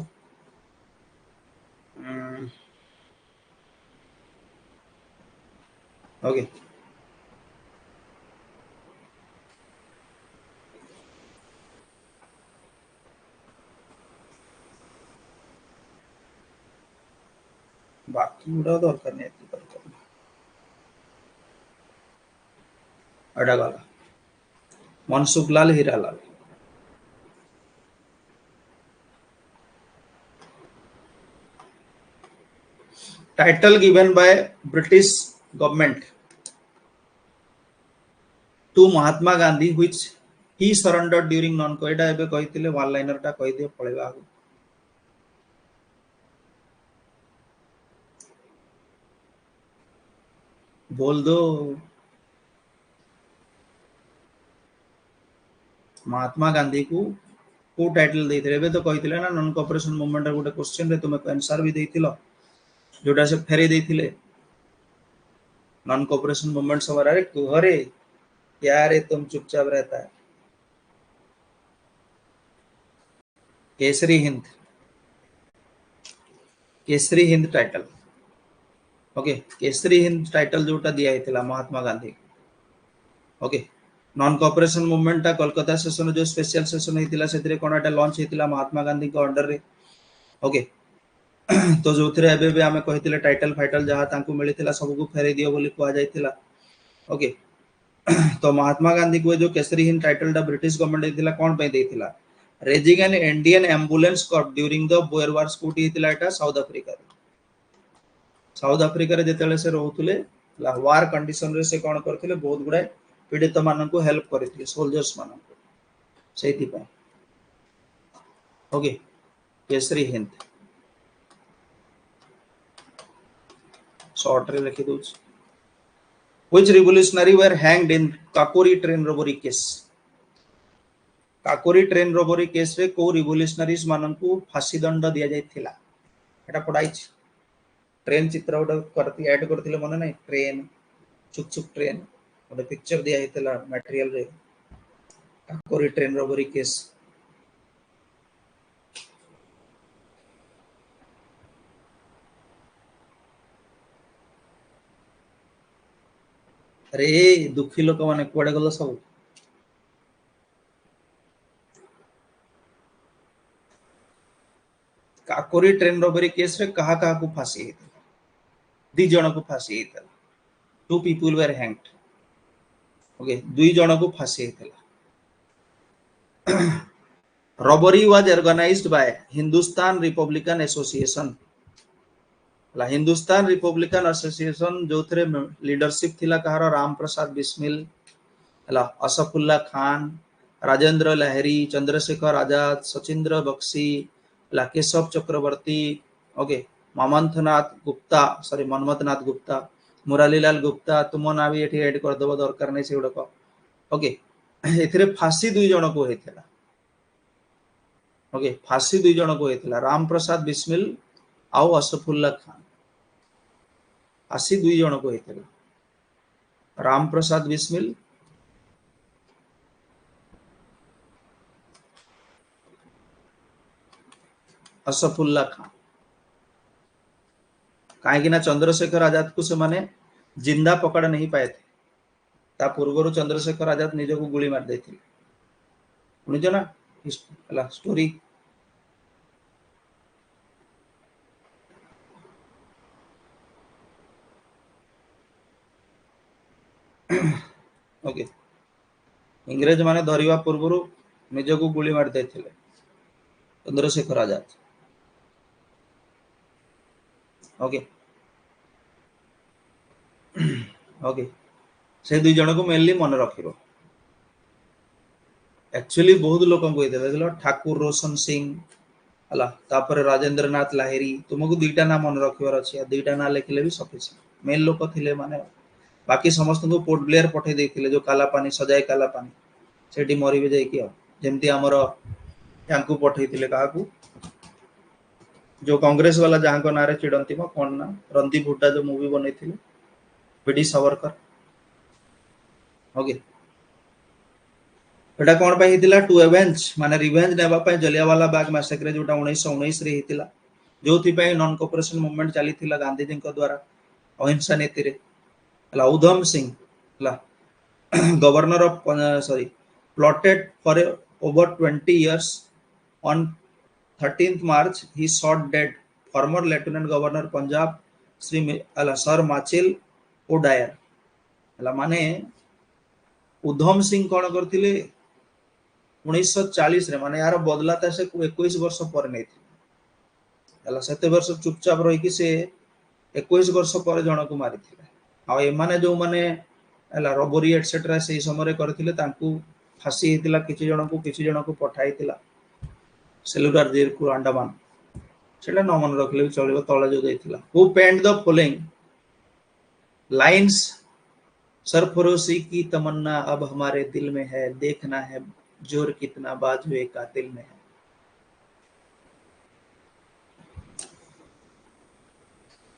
ओके बाकी गुड़ा दरकार नहीं एटा गला Mansukhlal Hiralal title given by British government to Mahatma Gandhi which he surrendered during non को एटा एबे कहितिले वन लाइनर टा कहि दियो पळेबा आगु बोल दो महात्मा गांधी को टाइटल देथिले एबे तो कहितिले ना नॉन कोऑपरेशन मूवमेंट गोटे क्वेश्चन रे तुमे आंसर भी देथिलो जोटा से फेरे देथिले नॉन कोऑपरेशन मूवमेंट समय रे कुहरे क्या रे तुम चुपचाप रहता है Kesari Hind title okay Kesari Hind title जोटा दिया हेतिला Mahatma Gandhi okay non cooperation movement ता कोलकाता सेशन जो स्पेशल सेशन हेतिला सेतरे कोनाटा लॉन्च हेतिला महात्मा गांधी को अंडर रे ओके तो जो थरे एबे भी हमें कहितिले टाइटल फाइटल जहा तांकु मिलिथिला सब को फेरे दियो बोली कुआ जायतिला ओके तो महात्मा गांधी को जो केसरी हिंद टाइटल दा ब्रिटिश गवर्नमेंट देथिला कोन पे देथिला raising an Indian ambulance corps during the Boer war स्कूटी हेतिला एटा साउथ अफ्रीका रे जेतेले से रहउतले वार कंडीशन रे से कोन करथिले बहुत गुडा पीड़ित मानन को हेल्प करथिले सोल्जर्स मानन को सेति पय ओके केसरी हिंद शॉर्ट रे लिखि दोछ which revolutionary were hanged in Kakori train robbery case Kakori train robbery case रे को रिवोल्यूशनरीज माननकु फांसी दंड दिया जाइथिला एटा पढ़ाई ट्रेन चित्र गोटे करती ऐड करथिले मन नै ट्रेन चुक चुक ट्रेन गोटे पिक्चर दिया हेतला मटेरियल रे काकोरी ट्रेन रोबरी केस अरे दुखी लोक माने कुआडे गलो सब काकोरी ट्रेन रोबरी केस रे कहा कहा को फांसी हेतला दी जण को फांसी हेतला two people were hanged okay दुई जण को फांसी हेतला robbery was organized by Hindustan Republican Association ला हिंदुस्तान रिपब्लिकन एसोसिएशन जो थे लीडरशिप थिला कहार राम प्रसाद बिस्मिल हला असफुल्ला खान राजेंद्र लहरी चंद्रशेखर आजाद सचिंद्र बक्सी हला केशव चक्रवर्ती ओके ममंथनाथ गुप्ता सॉरी मनमथनाथ गुप्ता मुरालीलाल गुप्ता तुम ना भी एठी ऐड कर दबो दरकार नै से गुडक ओके एथिरे फांसी दुई जण को हेतला ओके फांसी दुई जण को हेतला राम प्रसाद बिस्मिल आउ असफुल्ला खान फांसी दुई जण को हेतला राम प्रसाद बिस्मिल असफुल्ला खान कहीं ना चंद्रशेखर आजाद को से माने जिंदा पकड़ नहीं पाए थे ता पूर्व चंद्रशेखर आजाद निज को गोली मार देथिले सुनिछ ना हला स्टोरी ओके इंग्रेज माने धरिवा पूर्व निज को गोली मार देथिले चंद्रशेखर आजाद ओके ओके से दुई जन को मेनली मन रखिबो एक्चुअली बहुत लोक को देखे ठाकुर रोशन सिंह हला तापर राजेंद्र नाथ लाहिरी तुमको दुईटा ना मन रखिबार अछि दुईटा ना लिखले भी सफिशिएंट मेन लोक थिले माने बाकी समस्त को पोर्ट ब्लेयर पठे देथिले जो काला पानी सजाय काला पानी सेठी मरिबे जाय कि जेमती हमर यांकु पठेइथिले काहाकू जो कांग्रेस वाला जहां को नारे चिड़ंती म कोन ना रणदीप हुड्डा जो मूवी बनेथिले बीडी सावरकर ओके एटा कोन पय हितिला टू एवेंज माने रिवेंज नेबा पय जलियावाला बाग मैसेक्रे जोटा 1919 रे हितिला जोथि पय non cooperation movement चलीथिला Gandhi ji को द्वारा अहिंसा नीति रे हला उधम सिंह हला governor of sorry plotted for over 20 years on 13th March he shot dead former lieutenant governor Punjab Shri हला सर माचिल ओडायर हला माने उधम सिंह कोन करथिले 1940 रे माने यार बदला था से 21 वर्ष पर नै हला सेते वर्ष चुपचाप रही कि से 21 वर्ष पर जण को मारिथिले आ ए माने जो माने हला रोबरी एटसेट्रा से समय रे करथिले तांकू फांसी हेतिला किछि जण को पठाइतिला सेलुलर जेल को अंडमान सेटा न मन रखले चलिबो तळे जो दैथिला who penned the following lines सरफरोशी की तमन्ना अब हमारे दिल में है देखना है जोर कितना बाजुए का दिल में है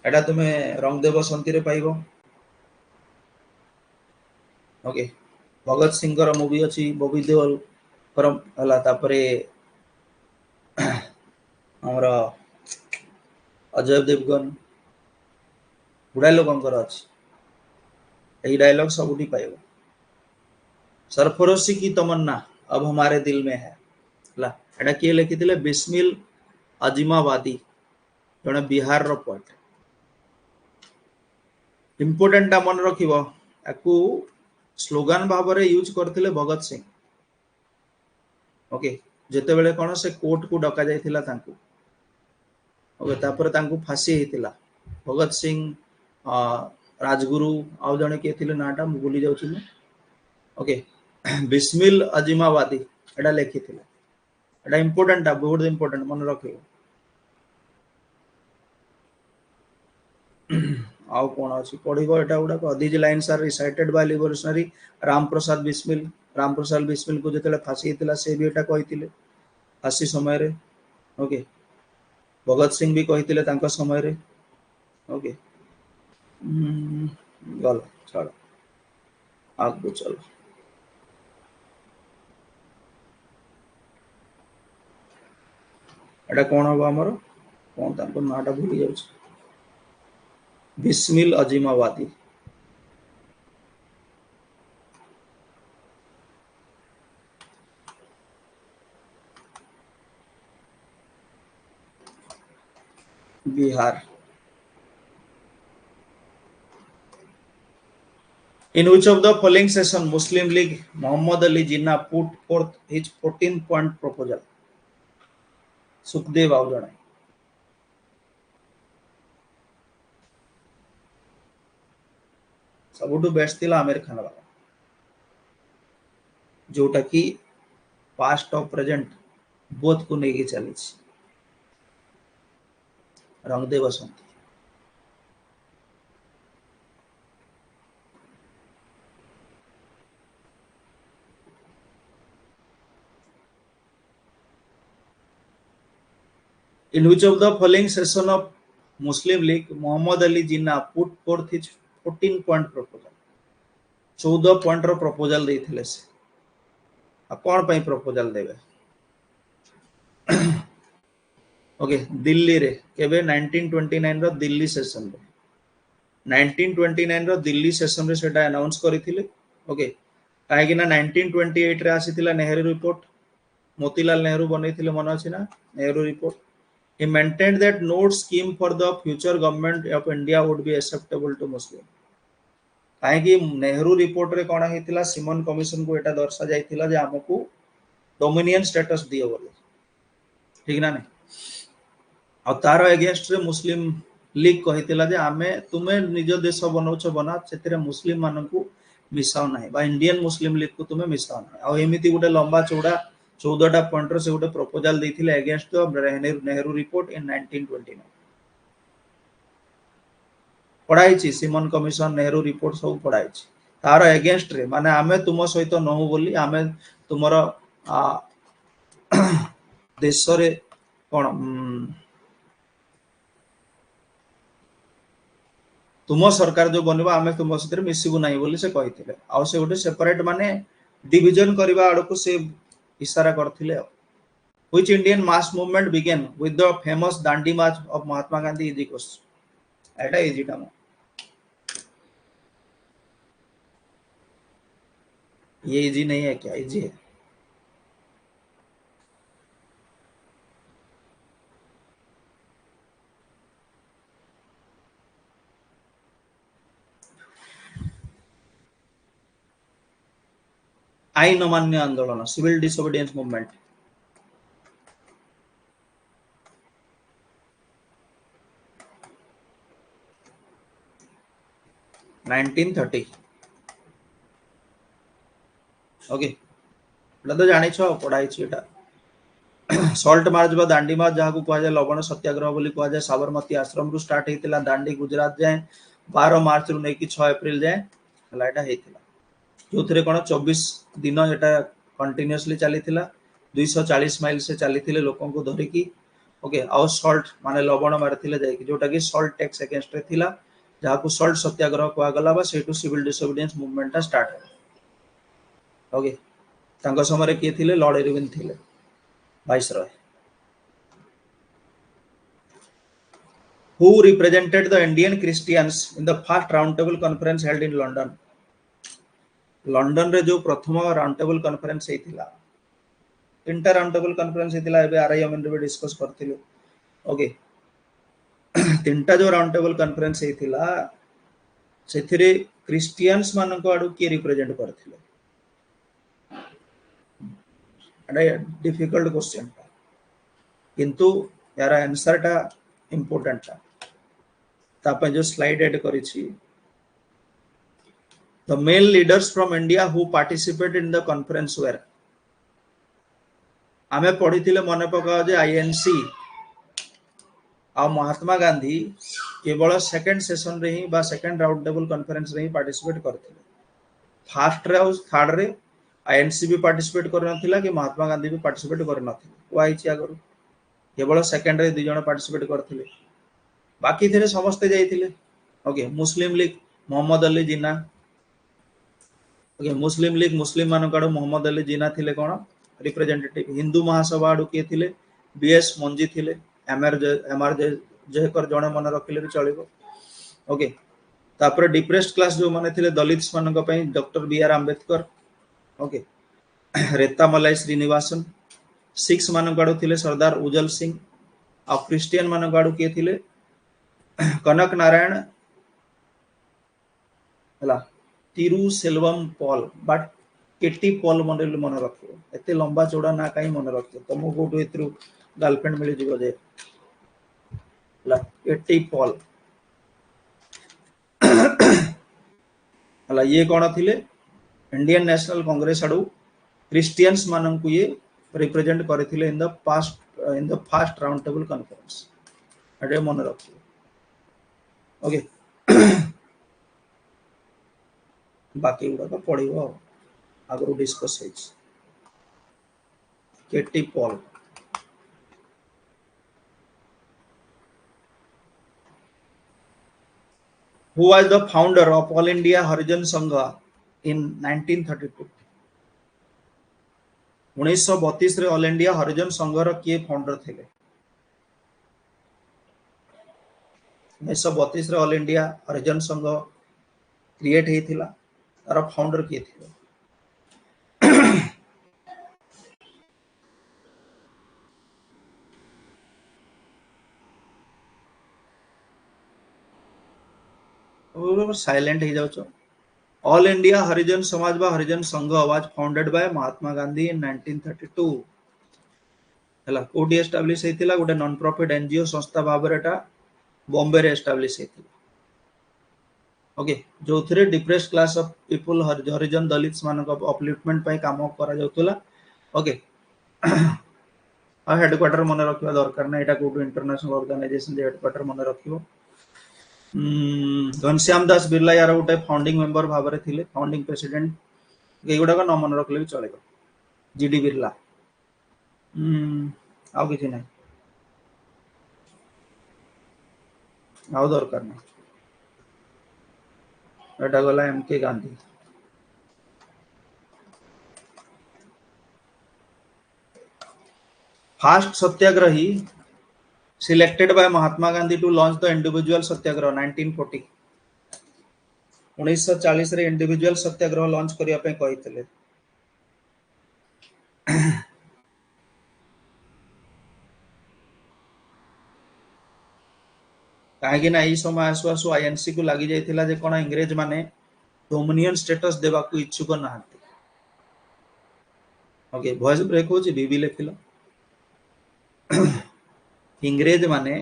एटा तुमे रंगदेव बसंती रे पाइबो ओके भगत सिंह रो मूवी अछि बॉबी देओल परम हला तापरे हमरा अजय देवगन गुडा लोकंकर अछि यही डायलॉग सबुठी पाइबो सरफरोशी की तमन्ना अब हमारे दिल में है ला एटा के लिखिथिले बिस्मिल अजिमावादी जने बिहार रो पोएट इंपोर्टेंट ता मन रखिबो आकू स्लोगन भाव रे यूज करथिले भगत सिंह ओके जेते बेले कोन से कोर्ट को डका जायथिला तांकू ओके तापर तांकू फांसी हेतिला भगत सिंह राजगुरु आउ जने के थिले नाटा मु भूली जाउछि ओके बिस्मिल अजिमावादी एटा लिखिथिले एटा इंपोर्टेंट बहुत इंपोर्टेंट मन रखियो आउ कोन अछि पढिबो एटा उडा को these lines are recited by revolutionary Ram Prasad Bismil Ramprasad Bismil को जो फांसी होता से भी एटा कही फांसी समय रे ओके भगत सिंह भी कही समय रे ओके गल चलो आगू चलो एटा कौन हम आमर कौन नाटा भूली जाऊँ Bismil Azimabadi Bihar In which of the following session Muslim League Muhammad Ali Jinnah put forth his 14-point proposal? Sukhdev आओ जनाए सबुठु बेस्ट थिला आमिर खान वाला जोटा कि पास्ट और प्रेजेंट बोथ को लेके चली रंगदे बसंत In which of the following session of Muslim League Muhammad Ali Jinnah put forth his 14-point proposal? 14 point row proposal देथिले से आ कोन पई प्रपोजल देबे ओके दिल्ली रे केबे 1929 रो दिल्ली सेशन रे 1929 रो दिल्ली सेशन रे सेटा अनाउंस करिथिले ओके काहे कि ना 1928 रे आसीथिला नेहरू रिपोर्ट मोतीलाल नेहरू बनैथिले मन अछि ना Nehru report he maintained that no scheme for the future government of India would be acceptable to Muslim काहे कि नेहरू रिपोर्ट रे कोना हेतिला सिमन कमिशन को एटा दर्शा जायतिला जे हमकु डोमिनियन स्टेटस दियो बोले ठीक ना नहीं आ तार अगेंस्ट रे मुस्लिम लीग कहितिला जे आमे तुमे निज देश बनौछ बना सेतिरे मुस्लिम मानकु मिसाओ नाही बा इंडियन मुस्लिम लीग को तुमे मिसाओ नाही आ एमिति गुटे लंबा चौड़ा 14टा पॉइंट रो से गुटे प्रपोजल देथिले against the Nehru report in 1929 पढ़ाई सिमन कमिशन नेहरू रिपोर्ट सब पढ़ाई तार अगेंस्ट रे माने आमे तुम सहित नहु बोली आमे तुमर देश रे कोन तुम सरकार जो बनबा आमे तुम सहित मिसिबु नाही बोली से कहिथिले आ से गोटे सेपरेट माने डिवीजन करबा आडको से इशारा करथिले which Indian mass movement began with the famous Dandi March of Mahatma Gandhi is equals Etah easy टा ये इजी नहीं है क्या इजी है आईन अमान्य आंदोलन सिविल डिसोबीडियंस मूवमेंट ओके तो जानी पढ़ाई सल्ट मार्च बा दांडी मार्च जहाँ को कह जाए लवण सत्याग्रह बोली कह जाए साबरमती आश्रम रु स्टार्ट होता दांडी गुजरात जाए 12 मार्च रु नहीं 6 एप्रिल जाए जो थे कौन 24 दिन एटा कंटिन्यूअसली चली 240 माइल से चली लोक को धरिकी ओके आउ सल्ट माने लवण मारी जाए जोटा कि सल्ट टैक्स अगेंस्ट रे थिला जहाँ को सल्ट सत्याग्रह कहगला से सिविल डिसोबीडियंस मूवमेंट स्टार्ट है ओके तांको समय किए थिले लॉर्ड इरविन थिले viceroy who represented the Indian Christians in the first round table conference held in London London रे जो प्रथम राउंड टेबल कॉन्फ्रेंस हेतिला तीनटा राउंड टेबल कॉन्फ्रेंस हेतिला एबे आरआईएम रे डिस्कस करथिले ओके तीनटा जो राउंड टेबल कॉन्फ्रेंस हेतिला सेथिरे क्रिश्चियंस मानन को आडू के रिप्रेजेंट करथिले डिफिकल्ट क्वेश्चन किंतु यार आंसर टा इंपोर्टेंट टा तापे जो स्लाइड ऐड करी छी the male leaders from India who participated in the conference were आमे पढ़ी थिले मने पकाओ जे आईएनसी आ महात्मा गांधी केवल सेकंड सेशन रे ही बा सेकंड राउंड टेबल कॉन्फ्रेंस रे ही पार्टिसिपेट करथिले फर्स्ट रे और थर्ड रे आईएनसी भी पार्टिसिपेट कर नथिला कि महात्मा गांधी भी पार्टिसिपेट कर नथिले वाइची आगर केवल सेकंड रे 2 जण पार्टिसिपेट करथिले बाकी थे समस्ते जाइथिले ओके मुस्लिम लीग मोहम्मद अली जिन्ना ओके मुस्लिम लीग मुस्लिम मान काडू मोहम्मद अली जिन्ना थिले कोन रिप्रेजेंटेटिव हिंदू महासभा आडू के थिले बीएस मंजी थिले एमआर जयकर जणे मन रखिले भी चलिबो ओके तापर डिप्रेस्ड क्लास जो माने थिले दलित्स मान पई doctor B R Ambedkar okay Rettamalai Srinivasan six मान काडू थिले सरदार उजल सिंह आ क्रिश्चियन मान काडू के थिले कनक नारायण हला तिरुसेल्वम पॉल बट केटी पॉल मन रखियो एते लंबा चौड़ा ना कहीं मन रखियो तुमको कोठो एतरु गर्लफ्रेंड मिल जिवो जे हला केटी पॉल हला ये कोन थिले इंडियन नेशनल कांग्रेस आडू क्रिश्चियंस मानन को ये रिप्रेजेंट करथिले in the past in the first round table conference अडे मन रखियो ओके बाकी गुड़ा तो पढ़ो आगु discuss K T Paul who was the founder of All India Harijan Sangha in 1932 1932 रे ऑल इंडिया हरिजन संघर किए फाउंडर थे 1932 रे ऑल इंडिया हरिजन संघ क्रिएट हेतिला तार फाउंडर किए थे साइलेंट हो जाउछो ऑल इंडिया हरिजन समाज बा हरिजन संघ was founded by Mahatma Gandhi इन 1932 हला कोडी एस्टैब्लिश हेतिला गोटे नॉन प्रॉफिट एनजीओ संस्था भाबरेटा बॉम्बे रे एस्टैब्लिश हेतिला ओके जो थरे depressed class of people Harijan Dalits मान को अपलिफ्टमेंट पई काम करा जाउतला ओके आ हेडक्वार्टर मन रखिबा दरकार ना एटा कोटो इंटरनेशनल ऑर्गेनाइजेशन हेडक्वार्टर मन रखिबो घनश्याम दास बिरला यार गोटे फाउंडिंग मेंबर भाव थे फाउंडिंग प्रेसिडेंट ये गुड़ाक न मन रखले भी चलेगा जीडी बिरला आउ किसी ना आउ दरकार ना एटा गला M K Gandhi first satyagrahi selected by Mahatma Gandhi to launch the individual satyagraha 1940 1940 रे इंडिविजुअल सत्याग्रह लॉन्च करिया पे कहितले काहेकि ना ई समय आसु आसु आईएनसी को लागि जायतिला जे कोन इंग्रेज माने डोमिनियन स्टेटस देबा को इच्छुक नाहंती ओके वॉइस ब्रेक होची बीबी लेखिलो इंग्रेज माने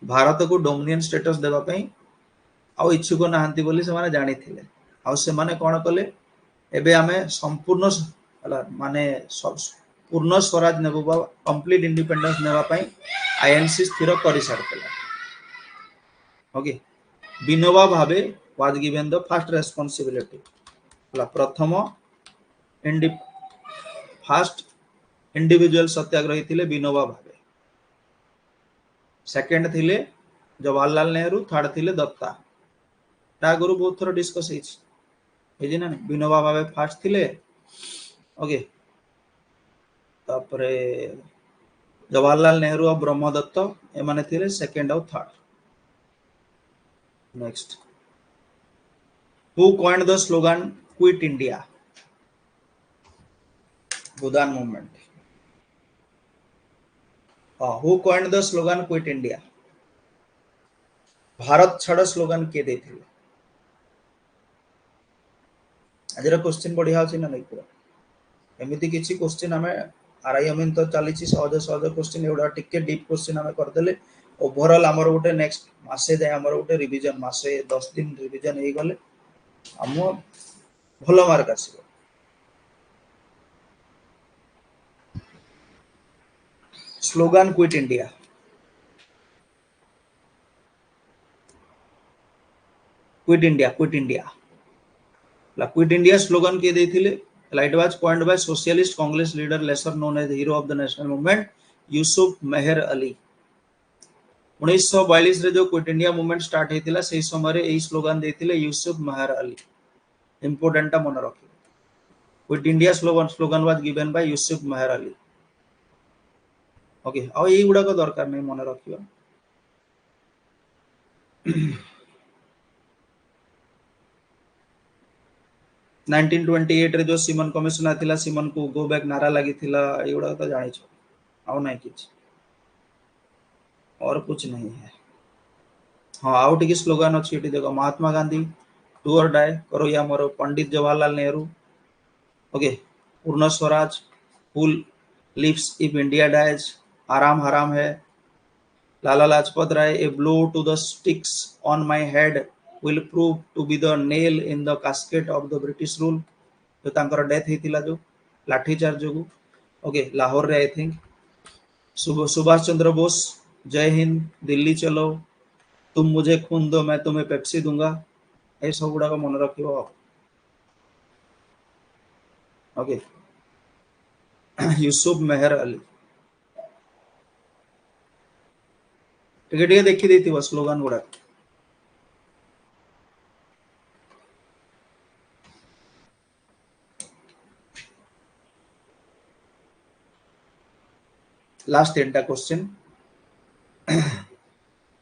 भारत को डोमिनियन स्टेटस देबा पई आ इच्छुक नाहंती बोली से माने जानि थिले आ से माने कोन कले एबे आमे संपूर्ण माने पूर्ण स्वराज नेबो बा कंप्लीट इंडिपेंडेंस नेबा पई आईएनसी स्थिर करि सारतला okay Vinoba Bhave was given the first responsibility प्रथम फर्स्ट इंडिविजुअल सत्याग्रही थिले विनोबा भावे सेकंड थिले जवाहरलाल नेहरू थर्ड थिले दत्ता ता गुरु बहुत थोड़ा डिस्कस है ना विनोबा भावे फर्स्ट थिले ओके तापरे जवाहरलाल नेहरू और ब्रह्मदत्त ए माने थिले सेकंड और third next who coined the slogan quit India Bhoodan movement who coined the slogan quit India Bharat छाड़ स्लोगन के देथिले आजर क्वेश्चन बढ़िया अछि ना नहीं पूरा एमिति किछि क्वेश्चन हमें आरआई अमीन तो चली सहज सहज क्वेश्चन एवढा टिके डीप क्वेश्चन हमें करदेले ओवरऑल हमर गोटे नेक्स्ट मासे जाय हमर गोटे रिवीजन मासे 10 दिन रिवीजन हे गले हम भलो मार्क आसीबो slogan quit India quit India slogan किए देथिले it was coined by socialist Congress leader lesser known as hero of the national movement Yusuf Meher Ali 1942 रे जो क्विट इंडिया मूवमेंट स्टार्ट हेतिला सेही समय रे एही स्लोगन देथिले यूसुफ मेहर अली इंपोर्टेंट टा मन रखियो quit India slogan was given by Yusuf Meher Ali okay आ एही गुडा को दरकार नै मन रखियो 1928 रे जो सिमन कमिशन आथिला सिमन को गो बैक नारा लगी थिला एगुडा तो जानि छ आउ नहीं किछ और कुछ नहीं है हाँ आउ टिके स्लोगन अछि एटी देखो Mahatma Gandhi do or die करो या मरो Pandit Jawaharlal Nehru okay Purna Swaraj full lives if India dies आराम हराम है Lala Lajpat Rai a blow to the sticks on my head will prove to be the nail in the casket of the British rule तो तांकर डेथ हेतिला जो लाठी चार्ज जो ओके लाहौर रे आई थिंक सुभाष चंद्र बोस जय हिंद दिल्ली चलो तुम मुझे खून दो मैं तुम्हें पेप्सी दूंगा ए सब गुडा को मन रखियो ओके यूसुफ मेहर अली टिके देखि देथिबो slogan गुडा last enta question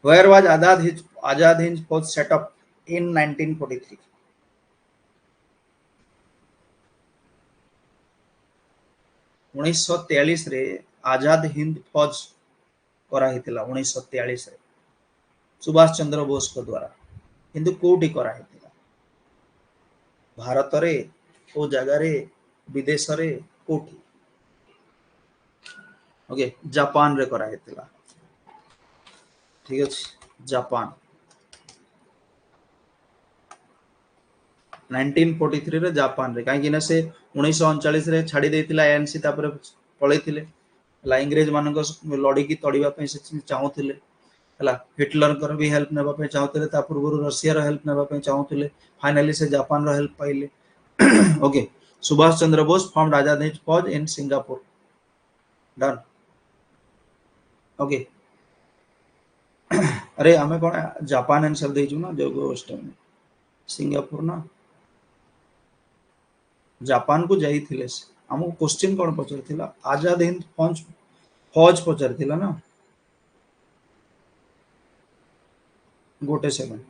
where was Azad Hind Fauj set up in 1943 1943 रे आजाद हिंद फौज करा हितिला 1943 रे सुभाष चंद्र बोस को द्वारा किंतु कोठी करा हितिला भारत रे ओ जगह रे विदेश रे कोठी ओके जापान रे करा हेतिला ठीक अछि जापान 1943 रे जापान रे काहे कि ना से 1939 रे छाडी देतिला एएनसी तापर पळैथिले ला इंग्रेज मानक लड़ी की तड़ीबा पे से चाहुथिले हला हिटलर कर भी हेल्प नेबा पे चाहुथिले ता पूर्व रशिया रो हेल्प नेबा पे चाहुथिले फाइनली से जापान रो हेल्प पाइले ओके सुभाष चंद्र बोस फॉर्मड आजाद हिंद फौज इन सिंगापुर डन ओके अरे हमें कौन जापान आंसर देजु ना जो गोस्ट में सिंगापुर ना जापान को जाई थिले हमको क्वेश्चन कौन पचर थिला आजाद हिंद फौज पचर थिला ना गोटे सेवन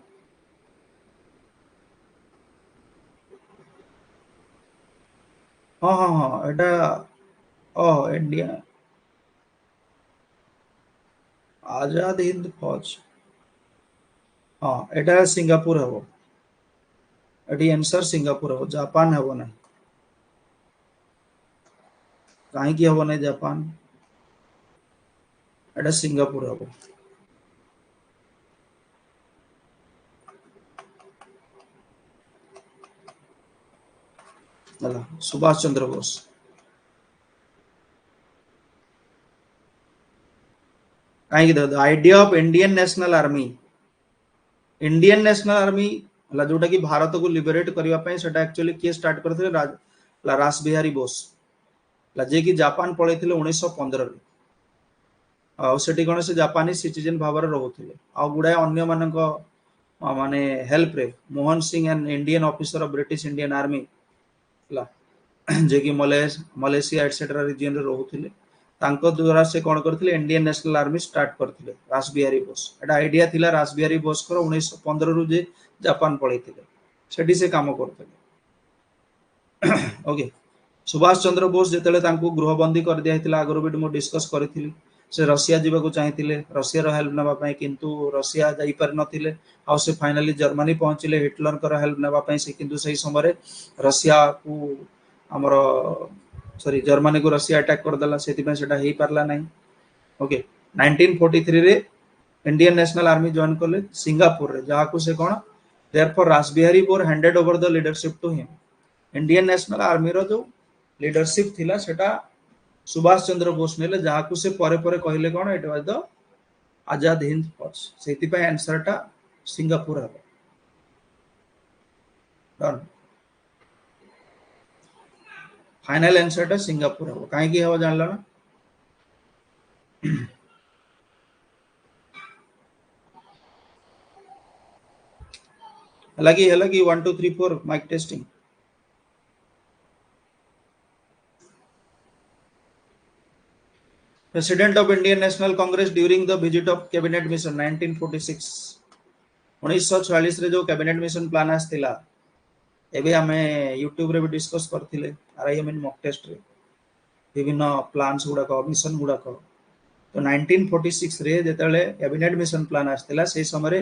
हाँ हाँ हाँ एटा ओ इंडिया आजाद हिंद फौज हाँ एटा सिंगापुर हबो एटी आंसर सिंगापुर हबो जापान हबो ना काहे की हबो ना जापान एटा सिंगापुर हबो हला सुभाष चंद्र बोस काहे की the idea of Indian National army हला जोटा कि भारत को लिबरेट करबा पय सेटा एक्चुअली के स्टार्ट करथिले रास बिहारी बोस ला जे कि जापान पळैथिले 1915 रे आ सेठी कोन से जापानी सिटीजन भाबर रहउथिले आ गुडाय अन्य मानक माने हेल्प रे Mohan Singh and Indian officer of British Indian army ला जे कि मलेशिया एटसेट्रा रीजन रे रहउथिले तांको द्वारा से कोन करथिले इंडियन नेशनल आर्मी स्टार्ट करथिले रास बिहारी बोस एटा आइडिया थिला रास बिहारी बोस को 1915 रु जे जापान पळैथिले सेठी से काम करथिले ओके सुभाष चंद्र बोस जेतेले तांको गृहबंदी कर दिया हितला आगरो बिट मो डिस्कस करथिली से रशिया जीवा को चाहिथिले रशिया रो हेल्प नबा पय किंतु रशिया जाई पर नथिले आ से फाइनली जर्मनी पहुंचिले हिटलर कर हेल्प नबा पय से किंतु सही समय रे रशिया को हमरो सॉरी जर्मनी को रशिया अटैक कर दला सेति पय सेटा हेई परला नै ओके 1943 रे इंडियन नेशनल आर्मी जॉइन करले सिंगापुर रे जहा को से कोन therefore Rashbehari Bose handed over the leadership to him Indian National Army रो जो लीडरशिप थिला सेटा सुभाष चंद्र बोस नेले जहा को से परे परे कहले कोन it was the Azad Hind फौज सेति पय आंसर टा सिंगापुर हबो डन फाइनल आंसर टा सिंगापुर हो काहे की हो जानला ना लगी 1 2 3 4 mike testing president of Indian national Congress during the visit of Cabinet Mission 1946 1946 रे जो कैबिनेट मिशन प्लान आस्तिला एबे हमें यूट्यूब रे भी डिस्कस करथिले आरआईएमएन मॉक टेस्ट रे विभिन्न प्लान्स गुडा को मिशन गुडा को तो 1946 रे जेतले कैबिनेट मिशन प्लान आस्तिला से समय रे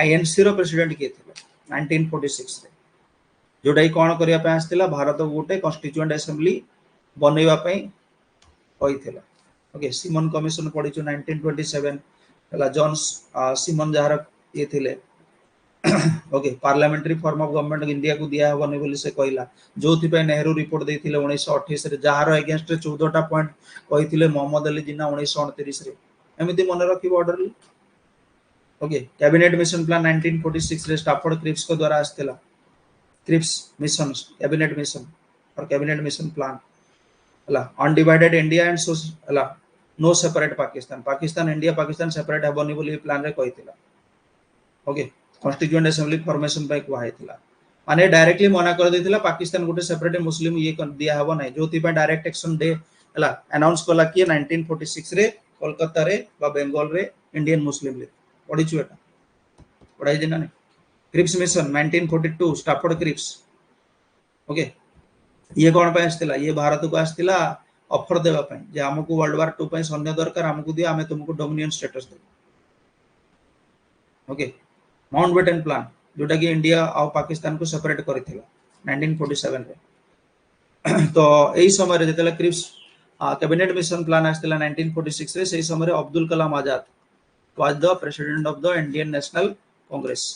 आईएनसी रो प्रेसिडेंट किए थे 1946 रे जोटा कौन करिया पे आस्तिला भारत गोटे कॉन्स्टिट्यूएंट असेंबली बनैवा पे कहिथिला ओके सिमन कमिशन पढिछु 1927 हला जॉन्स सिमन जहार ये थिले okay parliamentary form of government India को दिया हबनी बोली से कहला जोथि पे नेहरू रिपोर्ट देथिले 1928 रे जहार अगेंस्ट रे 14 टा पॉइंट कहिथिले मोहम्मद अली जिन्ना 1929 रे एमिति मन रखिबो orderly okay cabinet mission plan 1946 रे स्टाफोर्ड क्रिप्स को द्वारा आस्तेला क्रिप्स मिशन कैबिनेट मिशन और कैबिनेट मिशन प्लान हला अनडिवाइडेड इंडिया एंड सो हला no separate Pakistan Pakistan India Pakistan separate हबनी बोली प्लान रे कहिथिला ओके कॉन्स्टिट्यूएंट असेंबली फॉर्मेशन पे कहैथिला माने डायरेक्टली मना कर देथिला पाकिस्तान गोटे सेपरेट मुस्लिम ये दिया हबो नै जोथि पे डायरेक्ट एक्शन डे हला अनाउंस कला कि 1946 रे कोलकाता रे बा बंगाल रे इंडियन मुस्लिम लीग पढिछु एटा पढाई दिना नै क्रिप्स मिशन 1942 स्टाफोर्ड क्रिप्स ओके ये कौन पे आस्तिला ये भारत को आस्तिला ऑफर देबा पे जे हमकु वर्ल्ड वार 2 पे सैन्य दरकार हमकु दिया हमें तुमको डोमिनियन स्टेटस दे ओके माउंटबेटन प्लान जोटा कि इंडिया और पाकिस्तान को सेपरेट करथिला 1947 रे तो एही समय रे जेतला क्रिप्स कैबिनेट मिशन प्लान आस्तिला 1946 रे सेही समय रे Abdul Kalam Azad was the president of the Indian national Congress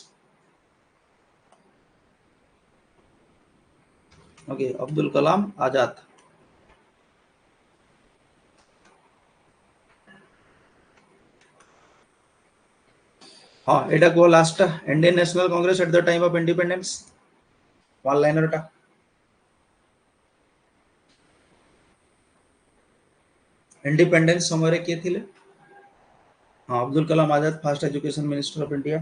okay Abdul Kalam Azad हाँ एटा को last Indian national Congress at the time of independence one liner टा इंडिपेंडेंस समय रे के थिले हाँ Abdul Kalam Azad first education minister of India